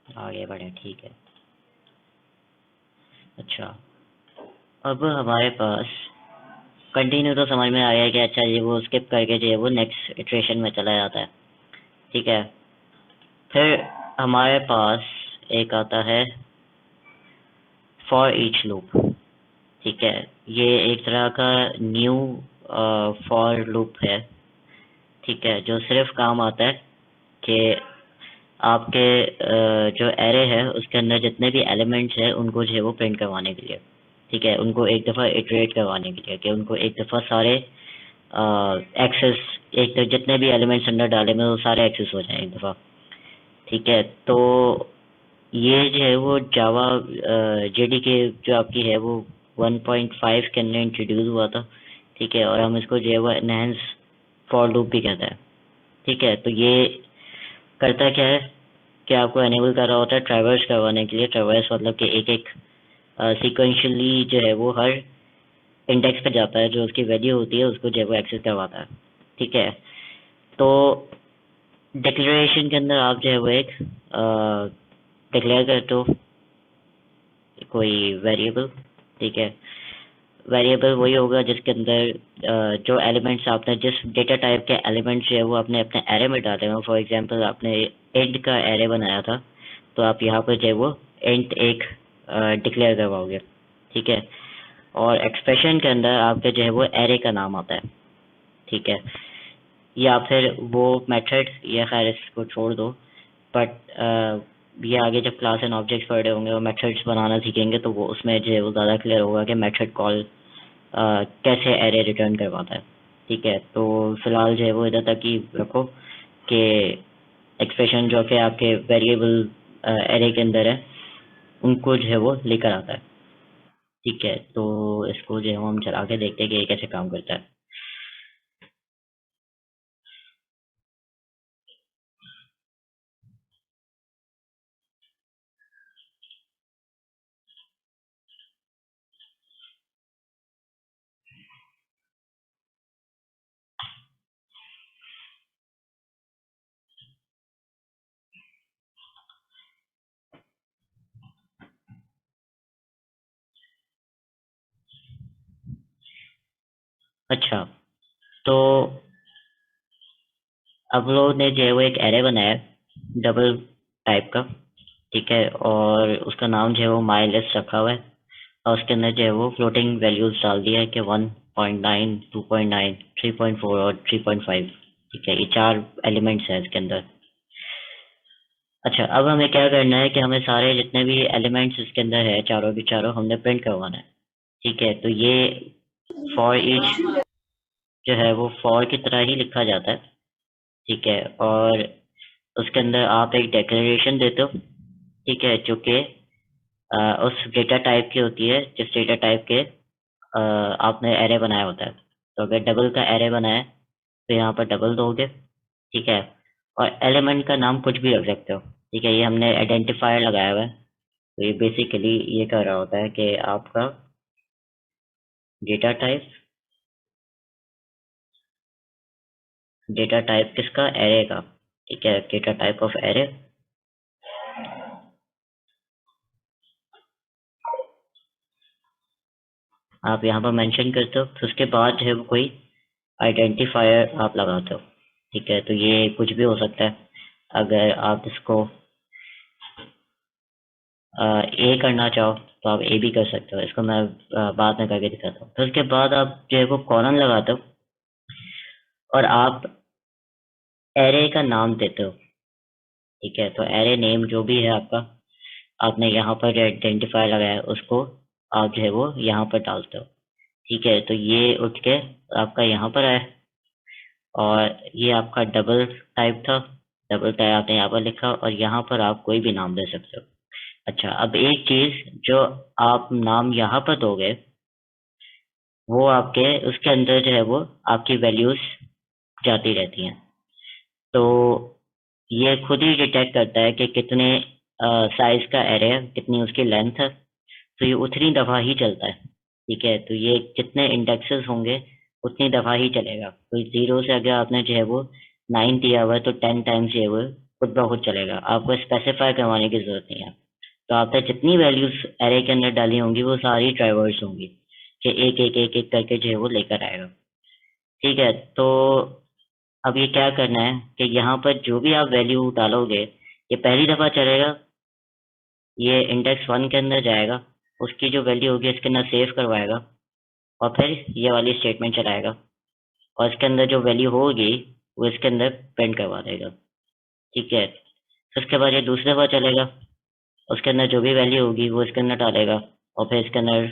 Speaker 1: आगे बढ़े, ठीक है। अच्छा, अब हमारे पास कंटिन्यू तो समझ में आ गया कि अच्छा ये वो स्किप करके जो है वो नेक्स्ट इटरेशन में चला जाता है, ठीक है। फिर हमारे पास एक आता है फॉर ईच लूप, ठीक है। ये एक तरह का न्यू फॉर लूप है, ठीक है, जो सिर्फ काम आता है कि आपके जो एरे है उसके अंदर जितने भी एलिमेंट्स हैं उनको जो है वो प्रिंट करवाने के लिए, ठीक है, उनको एक दफ़ा इटरेट करवाने के लिए, कि उनको एक दफ़ा सारे एक्सेस, एक तो जितने भी एलिमेंट्स अंदर डाले में वो सारे एक्सेस हो जाएं एक दफ़ा, ठीक है। तो ये जो है वो जावा जेडीके जो आपकी है वो 1.5 के अंदर इंट्रोड्यूस हुआ था, ठीक है, और हम इसको जो है वो एनहेंस फॉर लूप भी कहते हैं, ठीक है। तो ये करता क्या है कि आपको एनेबल कर रहा होता है ट्रैवर्स करवाने के लिए। ट्रैवर्स मतलब कि एक एक सीक्वेंशियली जो है वो हर इंडेक्स पे जाता है, जो उसकी वैल्यू होती है उसको जो है वो एक्सेस करवाता है, ठीक है। तो डिक्लेरेशन के अंदर आप जो है वो एक डिक्लेयर करते हो कोई वेरिएबल, ठीक है। वेरिएबल वही होगा जिसके अंदर जो एलिमेंट्स आपने, जिस डेटा टाइप के एलिमेंट्स जो है वो आपने अपने एरे में डाले हो। फॉर एग्जांपल आपने इंट का एरे बनाया था, तो आप यहाँ पर जो है वो इंट एक डिक्लेयर करवाओगे, ठीक है। और एक्सप्रेशन के अंदर आपके जो है वो एरे का नाम आता है, ठीक है, या फिर वो मेथड, या खैर इसको छोड़ दो, बट ये आगे जब क्लास एंड ऑब्जेक्ट्स पढ़ रहे होंगे और मेथड्स बनाना सीखेंगे तो वो उसमें जो है वो ज़्यादा क्लियर होगा कि मेथड कॉल कैसे एरे रिटर्न करवाता है, ठीक है। तो फिलहाल जो है वो इधर तक ही रखो कि एक्सप्रेशन जो कि आपके वेरिएबल एरे के अंदर है उनको जो है वो लेकर आता है, ठीक है। तो इसको जो है हम चला के देखते हैं कि ये कैसे काम करता है। अच्छा, तो अब लोग ने जो है वो एक एरे बनाया है डबल टाइप का, ठीक है, और उसका नाम जो है वो माई लिस्ट रखा हुआ है, और उसके अंदर जो है वो फ्लोटिंग वैल्यूज डाल दिया है कि 1.9, 2.9, 3.4 और 3.5, ठीक है। ये चार एलिमेंट्स हैं इसके अंदर। अच्छा, अब हमें क्या करना है कि हमें सारे जितने भी एलिमेंट्स इसके अंदर है चारों के चारों हमने प्रिंट करवाना है, ठीक है। तो ये फॉर ईच जो है वो फॉर की तरह ही लिखा जाता है, ठीक है, और उसके अंदर आप एक डिक्लेरेशन देते हो, ठीक है, जो कि उस डेटा टाइप की होती है जिस डेटा टाइप के आपने एरे बनाया होता है। तो अगर डबल का एरे बनाया है तो यहाँ पर डबल दोगे, ठीक है, और एलिमेंट का नाम कुछ भी रख सकते हो, ठीक है। ये हमने आइडेंटिफायर लगाया हुआ है, तो ये बेसिकली ये कर रहा होता है कि आपका डेटा टाइप किसका, एरे का, ठीक है, डेटा टाइप ऑफ एरे। आप यहाँ पर मेंशन करते हो, फिर उसके बाद जो है वो कोई आइडेंटिफायर आप लगाते हो, ठीक है। तो ये कुछ भी हो सकता है। अगर आप इसको ए करना चाहो तो आप ए भी कर सकते हो, इसको मैं बाद में करके दिखाता हूँ। फिर उसके बाद आप जो है वो कॉलन लगाते हो और आप एरे का नाम देते हो, ठीक है। तो एरे नेम जो भी है आपका, आपने यहाँ पर आइडेंटिफायर लगाया है उसको आप जो है वो यहाँ पर डालते हो, ठीक है। तो ये उठ के आपका यहाँ पर आया, और ये आपका डबल टाइप था, डबल टाइप आपने यहाँ पर लिखा और यहाँ पर आप कोई भी नाम दे सकते हो। अच्छा, अब एक चीज जो आप नाम यहाँ पर दोगे वो आपके उसके अंदर जो है वो आपकी वैल्यूज जाती रहती हैं। तो ये खुद ही डिटेक्ट करता है कि कितने साइज का एरे है, कितनी उसकी लेंथ है, तो ये उतनी दफा ही चलता है। ठीक है, तो ये जितने इंडेक्सेस होंगे उतनी दफा ही चलेगा। तो 0 से अगर आपने जो है वो 9 दिया हुआ है तो 10 टाइम्स जो है वो खुद ब खुद चलेगा, आपको स्पेसिफाई करवाने की जरूरत नहीं है। तो आपने जितनी वैल्यूज एरे के अंदर डाली होंगी वो सारी ट्राइवर्स होंगी कि एक एक एक एक करके जो है वो लेकर आएगा। ठीक है, तो अब ये क्या करना है कि यहाँ पर जो भी आप वैल्यू डालोगे ये पहली दफा चलेगा, ये इंडेक्स 1 के अंदर जाएगा, उसकी जो वैल्यू होगी इसके अंदर सेव करवाएगा और फिर ये वाली स्टेटमेंट चलाएगा और इसके अंदर जो वैल्यू होगी वो इसके अंदर प्रिंट करवा देगा। ठीक है, फिर उसके बाद ये दूसरी दफा चलेगा, उसके अंदर जो भी वैल्यू होगी वो इसके अंदर डालेगा और फिर इसके अंदर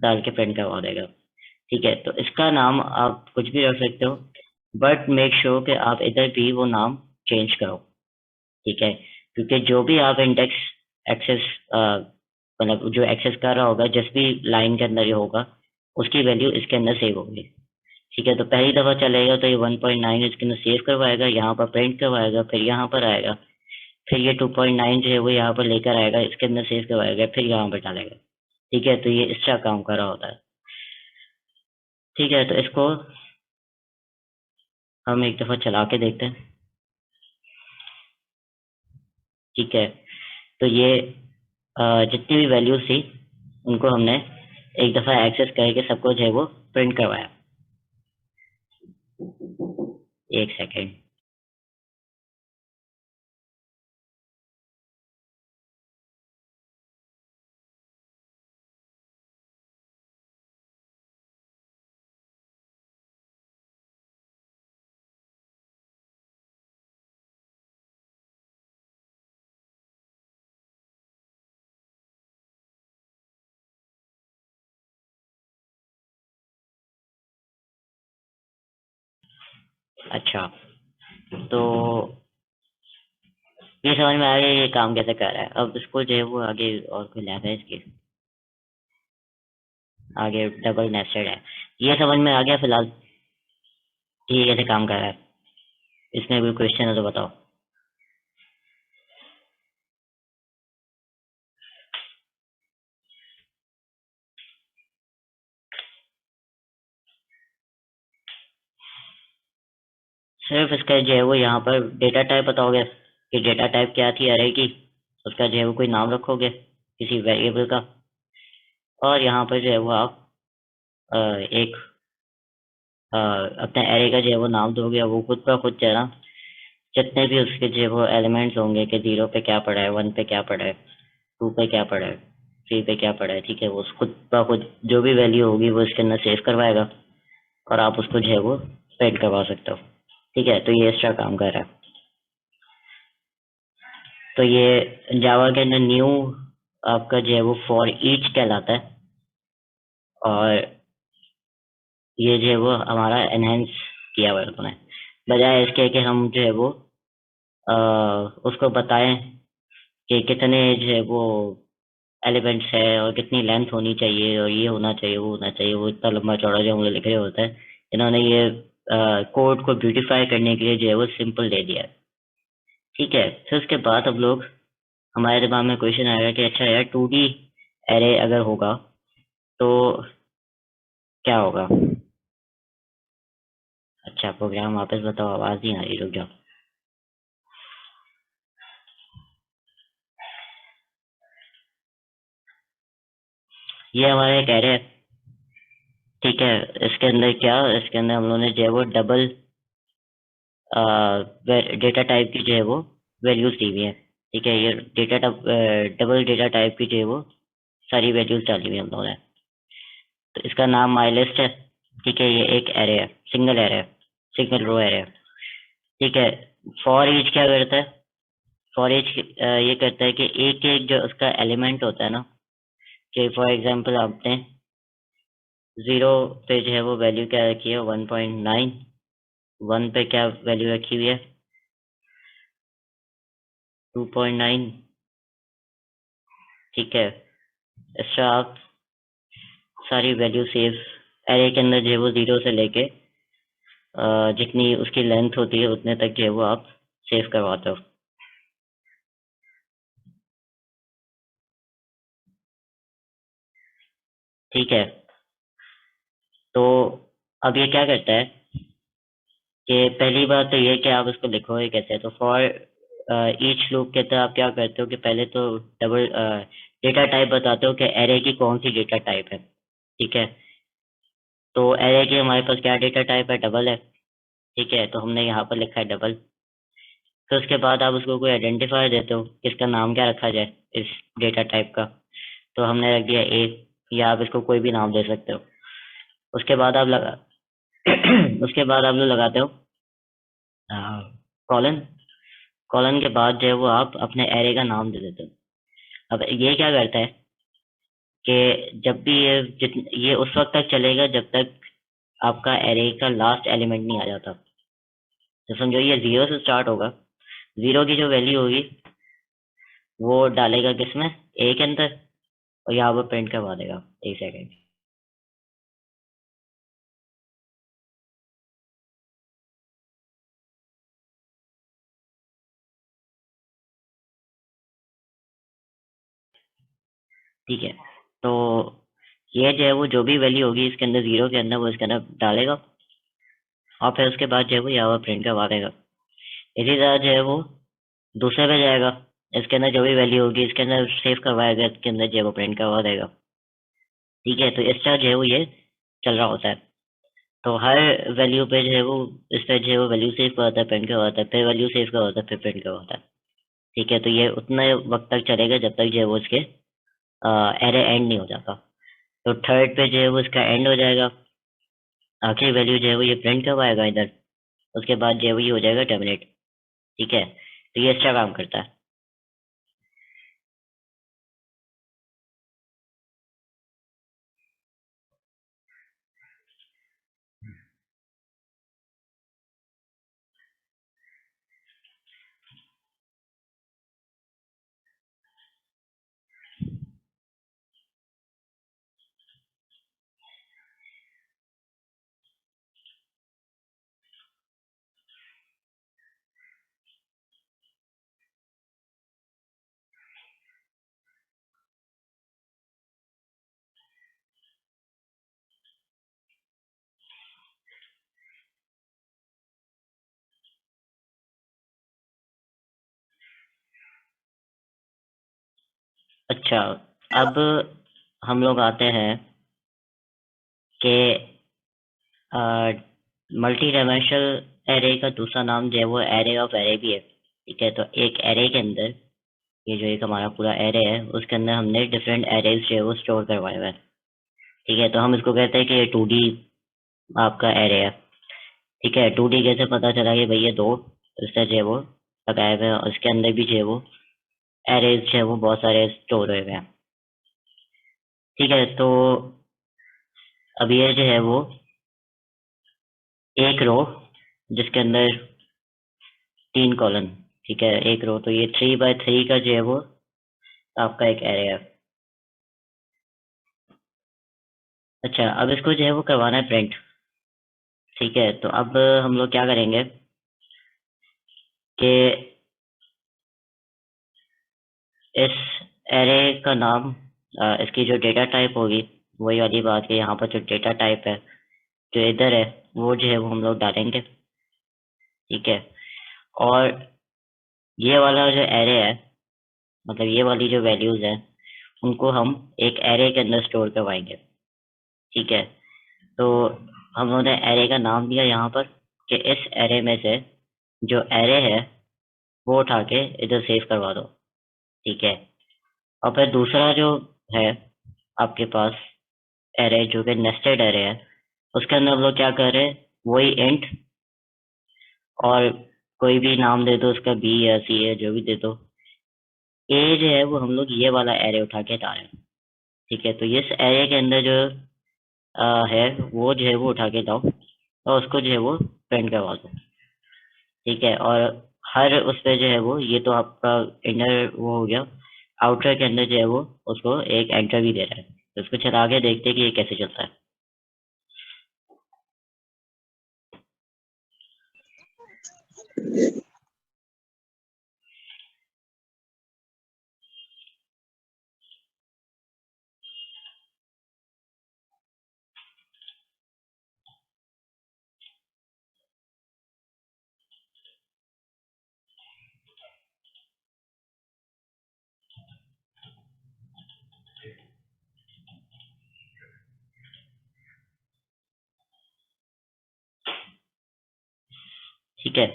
Speaker 1: डाल के प्रिंट करवा देगा। ठीक है, तो इसका नाम आप कुछ भी रख सकते हो, बट मेक श्योर कि आप इधर भी वो नाम चेंज करो। ठीक है, क्योंकि जो भी आप इंडेक्स एक्सेस मतलब जो एक्सेस कर रहा होगा जिस भी लाइन के अंदर ये होगा उसकी वैल्यू इसके अंदर सेव होगी। ठीक है, तो पहली दफा चलेगा तो ये 1.9 इसके अंदर सेव करवाएगा, यहाँ पर प्रिंट करवाएगा, फिर यहाँ पर आएगा, फिर ये 2.9 जो है वो यहाँ पर लेकर आएगा, इसके अंदर सेव करवाएगा, फिर यहाँ पर डालेगा। ठीक है, तो ये इस तरह काम कर रहा होता है। ठीक है, तो इसको हम एक दफा चला के देखते हैं। ठीक है, तो ये जितनी भी वैल्यूज थी उनको हमने एक दफा एक्सेस करके सबको जो है वो प्रिंट करवाया। एक सेकेंड। अच्छा, तो ये समझ में आ गया ये काम कैसे कर रहा है। अब इसको जो है वो आगे और कोई लैब है इसकी, आगे डबल नेस्टेड है, ये समझ में आ गया फिलहाल ये कैसे काम कर रहा है। इसमें कोई क्वेश्चन है तो बताओ। सिर्फ इसका जो है वो यहाँ पर डेटा टाइप बताओगे कि डेटा टाइप क्या थी अरे की, उसका जो है वो कोई नाम रखोगे किसी वेरिएबल का, और यहाँ पर जो है वो आप एक अपने एरे का जो है वो नाम दोगे, वो खुद ब खुद जो है ना जितने भी उसके जो है वो एलिमेंट्स होंगे कि 0 पे क्या पड़ा है, 1 पे क्या पड़ा है, 2 पे क्या पड़ा है, 3 पे क्या पड़ा है, ठीक है, वो खुद ब खुद जो भी वैल्यू होगी वो इसके अंदर सेव करवाएगा और आप उसको जो है वो प्रिंट करवा सकते हो। ठीक है, तो ये एक्स्ट्रा काम कर रहा है। तो ये जावा के अंदर न्यू आपका जो है वो फॉर ईच कहलाता है और ये जो है वो हमारा एनहेंस किया हुआ है उन्होंने, बजाय इसके कि हम जो है वो अ, उसको बताएं कि कितने जो है वो एलिमेंट्स है और कितनी लेंथ होनी चाहिए और ये होना चाहिए वो होना चाहिए, वो इतना लंबा चौड़ा जो हम लोग लिख रहे होता है, इन्होंने ये कोड को ब्यूटीफाई करने के लिए जो है वो सिंपल दे दिया है। ठीक है, फिर उसके बाद अब लोग हमारे दिमाग में क्वेश्चन आएगा कि अच्छा यार 2D एरे अगर होगा तो क्या होगा। अच्छा, प्रोग्राम वापस बताओ, आवाज नहीं आ रही, रुक जाओ। ये हमारा एक एरे है। ठीक है, इसके अंदर क्या, इसके अंदर हम लोगों ने जो है वो डबल डेटा टाइप की जो है वो वैल्यूज दी हुई है। ठीक है, ये डेटा डबल डेटा टाइप की जो है वो सारी वैल्यूज डाली हुई है हम लोगों ने। तो इसका नाम माई लिस्ट है। ठीक है, ये एक एरे है, सिंगल एरे है, सिंगल रो एरे है। ठीक है, फॉर ईच क्या करता है, फॉर ईच ये करता है कि एक एक जो उसका एलिमेंट होता है ना, कि फॉर एग्जांपल आपने 0 पे जो है वो वैल्यू क्या रखी है 1.9, 1 पे क्या वैल्यू रखी हुई है 2.9, ठीक है। इससे आप सारी वैल्यू सेव एरे के अंदर जो है वो 0 से लेके जितनी उसकी लेंथ होती है उतने तक जो है वो आप सेव करवाते हो। ठीक है, तो अब ये क्या करता है कि पहली बात तो ये कि आप उसको लिखोगे कैसे। तो फॉर ईच लूप के अंदर आप क्या करते हो कि पहले तो डबल डेटा टाइप बताते हो कि एरे की कौन सी डेटा टाइप है। ठीक है, तो एरे की हमारे पास क्या डेटा टाइप है, डबल है। ठीक है, तो हमने यहाँ पर लिखा है डबल। तो उसके बाद आप उसको कोई आइडेंटिफायर देते हो, इसका नाम क्या रखा जाए इस डेटा टाइप का। तो हमने रख दिया ए, या आप इसको कोई भी नाम दे सकते हो। उसके बाद आप लगा उसके बाद आप लोग लगाते हो कॉलन। कॉलन के बाद जो है वो आप अपने एरे का नाम दे देते हो। अब ये क्या करता है कि जब भी ये उस वक्त तक चलेगा जब तक आपका एरे का लास्ट एलिमेंट नहीं आ जाता। तो समझो ये 0 से स्टार्ट होगा। 0 की जो वैल्यू होगी वो डालेगा किसमें, ए के अंदर, और यहाँ पर प्रिंट करवा देगा। एक सेकेंड। ठीक है, तो ये जो है वो जो भी वैल्यू होगी इसके अंदर 0 के अंदर वो इसके अंदर डालेगा, और फिर उसके बाद जो है वो यहाँ पर प्रिंट करवा देगा। इसी तरह जो है वो दूसरे पे जाएगा, इसके अंदर जो भी वैल्यू होगी इसके अंदर सेव करवाएगा, इसके अंदर जो है वो प्रिंट करवा देगा। ठीक है, तो इस तरह जो है वो ये चल रहा होता है। तो हर वैल्यू पे जो है वो इस पे जो है वो वैल्यू सेव करवाता है, प्रिंट करवाता है, फिर वैल्यू सेव करवाता है, फिर प्रिंट करवाता है। ठीक है, तो ये उतने वक्त तक चलेगा जब तक जो है वो इसके एरे एंड नहीं हो जाता। तो थर्ड पे जो है वो इसका एंड हो जाएगा, आखिरी वैल्यू जो है वो ये प्रिंट करवाएगा इधर। उसके बाद जो है वो ये हो जाएगा टर्मिनेट। ठीक है, तो ये अच्छा काम करता है। अच्छा, अब हम लोग आते हैं कि मल्टी डायमेंशनल एरे का दूसरा नाम जो है वो एरे ऑफ एरे भी है। ठीक है, तो एक एरे के अंदर ये जो एक हमारा पूरा एरे है उसके अंदर हमने डिफरेंट एरेज जो है वो स्टोर करवाए हुए हैं। ठीक है, तो हम इसको कहते हैं कि ये 2D आपका एरे है। ठीक है, 2D कैसे पता चला कि भाई ये दो इससे जो है वो लगाए हुए हैं, और इसके अंदर भी जो है वो एरेज जो है वो बहुत सारे स्टोर हुए हुए हैं। ठीक है, तो अब ये जो है वो एक रो जिसके अंदर 3 कॉलम। ठीक है, एक रो, तो ये 3 by 3 का जो है वो आपका एक एरे है। अच्छा, अब इसको जो है वो करवाना है प्रिंट। ठीक है, तो अब हम लोग क्या करेंगे कि इस एरे का नाम इसकी जो डेटा टाइप होगी, वही वाली बात है, यहाँ पर जो डेटा टाइप है जो इधर है वो जो है वो हम लोग डालेंगे। ठीक है, और ये वाला जो एरे है, मतलब ये वाली जो वैल्यूज है उनको हम एक एरे के अंदर स्टोर करवाएंगे। ठीक है, तो हम लोगों ने एरे का नाम दिया यहाँ पर कि इस एरे में से जो एरे है वो उठा के इधर सेव करवा दो। ठीक है, और फिर दूसरा जो है आपके पास एरे जो कि नेस्टेड एरे है, उसके अंदर हम लोग क्या कर रहे हैं, वही इंट और कोई भी नाम दे दो उसका, बी या सी है जो भी दे दो। ए जो है वो हम लोग ये वाला एरे उठा के ला रहे हैं। ठीक है, तो इस एरे के अंदर जो है वो जो है वो उठा के लाओ और उसको जो है वो प्रिंट करवा दो। ठीक है, और हर उस पे जो है वो, ये तो आपका इनर वो हो गया, आउटर के अंदर जो है वो उसको एक एंटर भी दे रहा है। तो इसको चला के देखते हैं कि ये कैसे चलता है। ठीक है,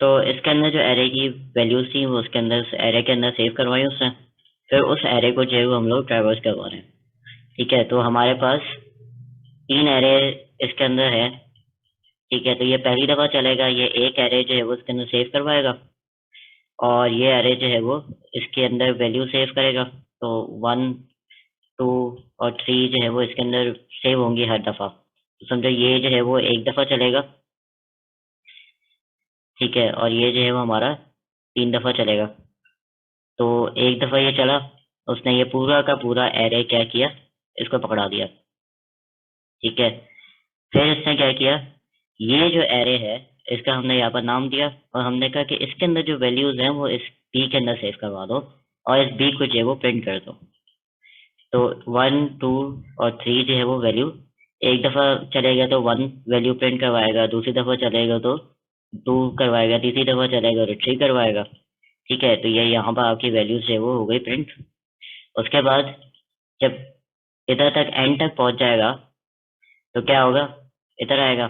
Speaker 1: तो इसके अंदर जो एरे की वैल्यूज थी वो उसके अंदर एरे के अंदर सेव करवाई उसने। फिर उस एरे को जो है वो हम लोग ट्रैवर्स करवा रहे हैं। ठीक है, तो हमारे पास 3 एरे इसके अंदर है। ठीक है, तो ये पहली दफा चलेगा, ये एक एरे जो है वो इसके अंदर सेव करवाएगा, और ये एरे जो है वो इसके अंदर वैल्यू सेव करेगा। तो 1, 2 और 3 जो है वो इसके अंदर सेव होंगी हर दफा। तो समझो ये जो है वो एक दफा चलेगा। ठीक है, और ये जो है वो हमारा 3 दफा चलेगा। तो एक दफा ये चला, उसने ये पूरा का पूरा एरे क्या किया, इसको पकड़ा दिया। ठीक है, फिर इसने क्या किया, ये जो एरे है इसका हमने यहाँ पर नाम दिया, और हमने कहा कि इसके अंदर जो वैल्यूज हैं वो इस बी के अंदर सेव करवा दो, और इस बी को जो है वो प्रिंट कर दो। तो 1, 2 और 3 जो है वो वैल्यू एक दफा चलेगा तो 1 वैल्यू प्रिंट करवाएगा, दूसरी दफा चलेगा तो 2 करवाएगा, तीसरी दफा चलेगा तो 3 करवाएगा। ठीक है, तो ये यहाँ पर आपकी वैल्यूज जो है वो हो गई प्रिंट। उसके बाद जब इधर तक एंड तक पहुंच जाएगा तो क्या होगा, इधर आएगा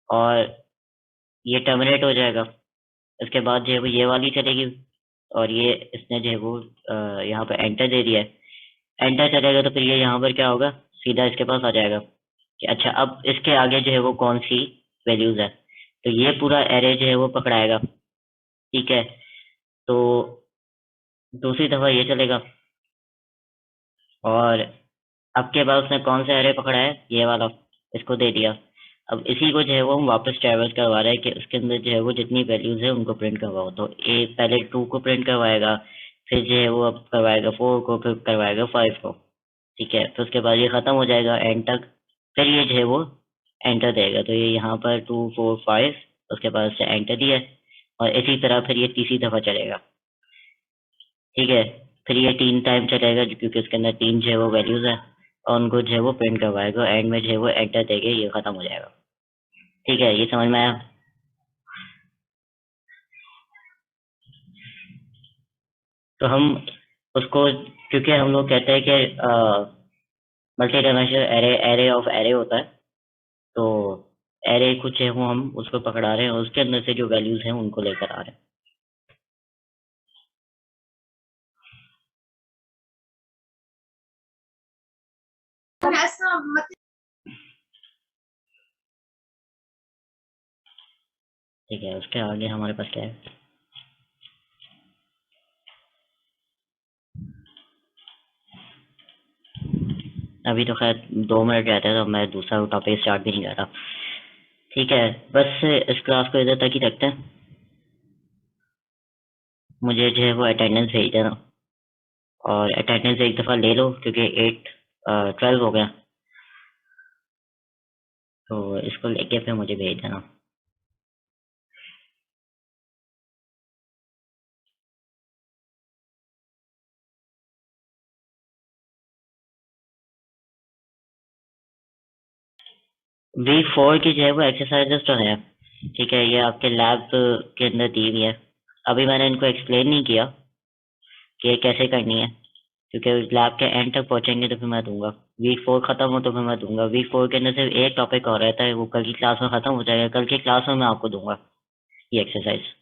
Speaker 1: और ये टर्मिनेट हो जाएगा। इसके बाद जो है वो ये वाली चलेगी, और ये इसने जो है वो यहाँ पे एंटर दे दिया है। एंटर चलेगा तो फिर ये यहाँ पर क्या होगा, सीधा इसके पास आ जाएगा कि अच्छा अब इसके आगे जो है वो कौन सी वैल्यूज है। तो ये पूरा एरे जो है वो पकड़ाएगा। ठीक है, तो दूसरी दफा ये चलेगा, और अब के बाद उसने कौन सा एरे पकड़ा है, ये वाला, इसको दे दिया। अब इसी को जो है वो हम वापस ट्रैवर्स करवा रहे हैं कि उसके अंदर जो है वो जितनी वैल्यूज है उनको प्रिंट करवाओ। तो ए पहले 2 को प्रिंट करवाएगा, फिर जो है वो अब करवाएगा 4 को, फिर करवाएगा 5 को। ठीक है, तो उसके बाद ये खत्म हो जाएगा एंड तक। फिर ये जो है वो एंटर देगा, तो ये यहाँ पर 2, 4, 5, उसके बाद से एंटर दिया है, और इसी तरह फिर ये तीसरी दफा चलेगा। ठीक है, फिर ये 3 टाइम चलेगा क्योंकि उसके अंदर 3 जो है वो वैल्यूज है, और उनको जो है वो प्रिंट करवाएगा, एंड में जो है वो एंटर देके ये खत्म हो जाएगा। ठीक है, ये समझ में आया? तो हम उसको, क्योंकि हम लोग कहते हैं कि multi dimensional array array of array होता है, तो एरे कुछ है वो हम उसको पकड़ा रहे हैं, और उसके अंदर से जो वैल्यूज हैं उनको लेकर आ रहे हैं। ठीक है, उसके आगे हमारे पास क्या है? अभी तो खैर 2 मिनट रहते हैं, तो मैं दूसरा टॉपिक स्टार्ट भी नहीं कर रहा। ठीक है, बस इस क्लास को इधर तक ही रखते हैं। मुझे जो है वो अटेंडेंस भेज देना, और अटेंडेंस एक दफ़ा ले लो क्योंकि 12 हो गया, तो इसको लेके फिर मुझे भेज देना। वीक 4 की जो है वो एक्सरसाइजेस तो है। ठीक है, ये आपके लैब के अंदर दी हुई है। अभी मैंने इनको एक्सप्लेन नहीं किया कि ये कैसे करनी है, क्योंकि लैब के एंड तक पहुंचेंगे तो फिर मैं दूंगा। वीक 4 खत्म हो तो फिर मैं दूंगा। वीक 4 के अंदर सिर्फ एक टॉपिक और रहता है, वो कल की क्लास में खत्म हो जाएगा। कल की क्लास में मैं आपको दूंगा ये एक्सरसाइज,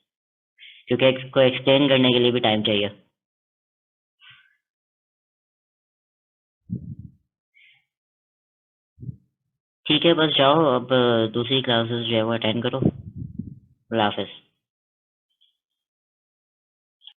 Speaker 1: क्योंकि इसको एक्सप्लेन करने के लिए भी टाइम चाहिए। ठीक है, बस जाओ अब, दूसरी क्लासेस जो है वो अटेंड करो। अल्लाह हाफिज़।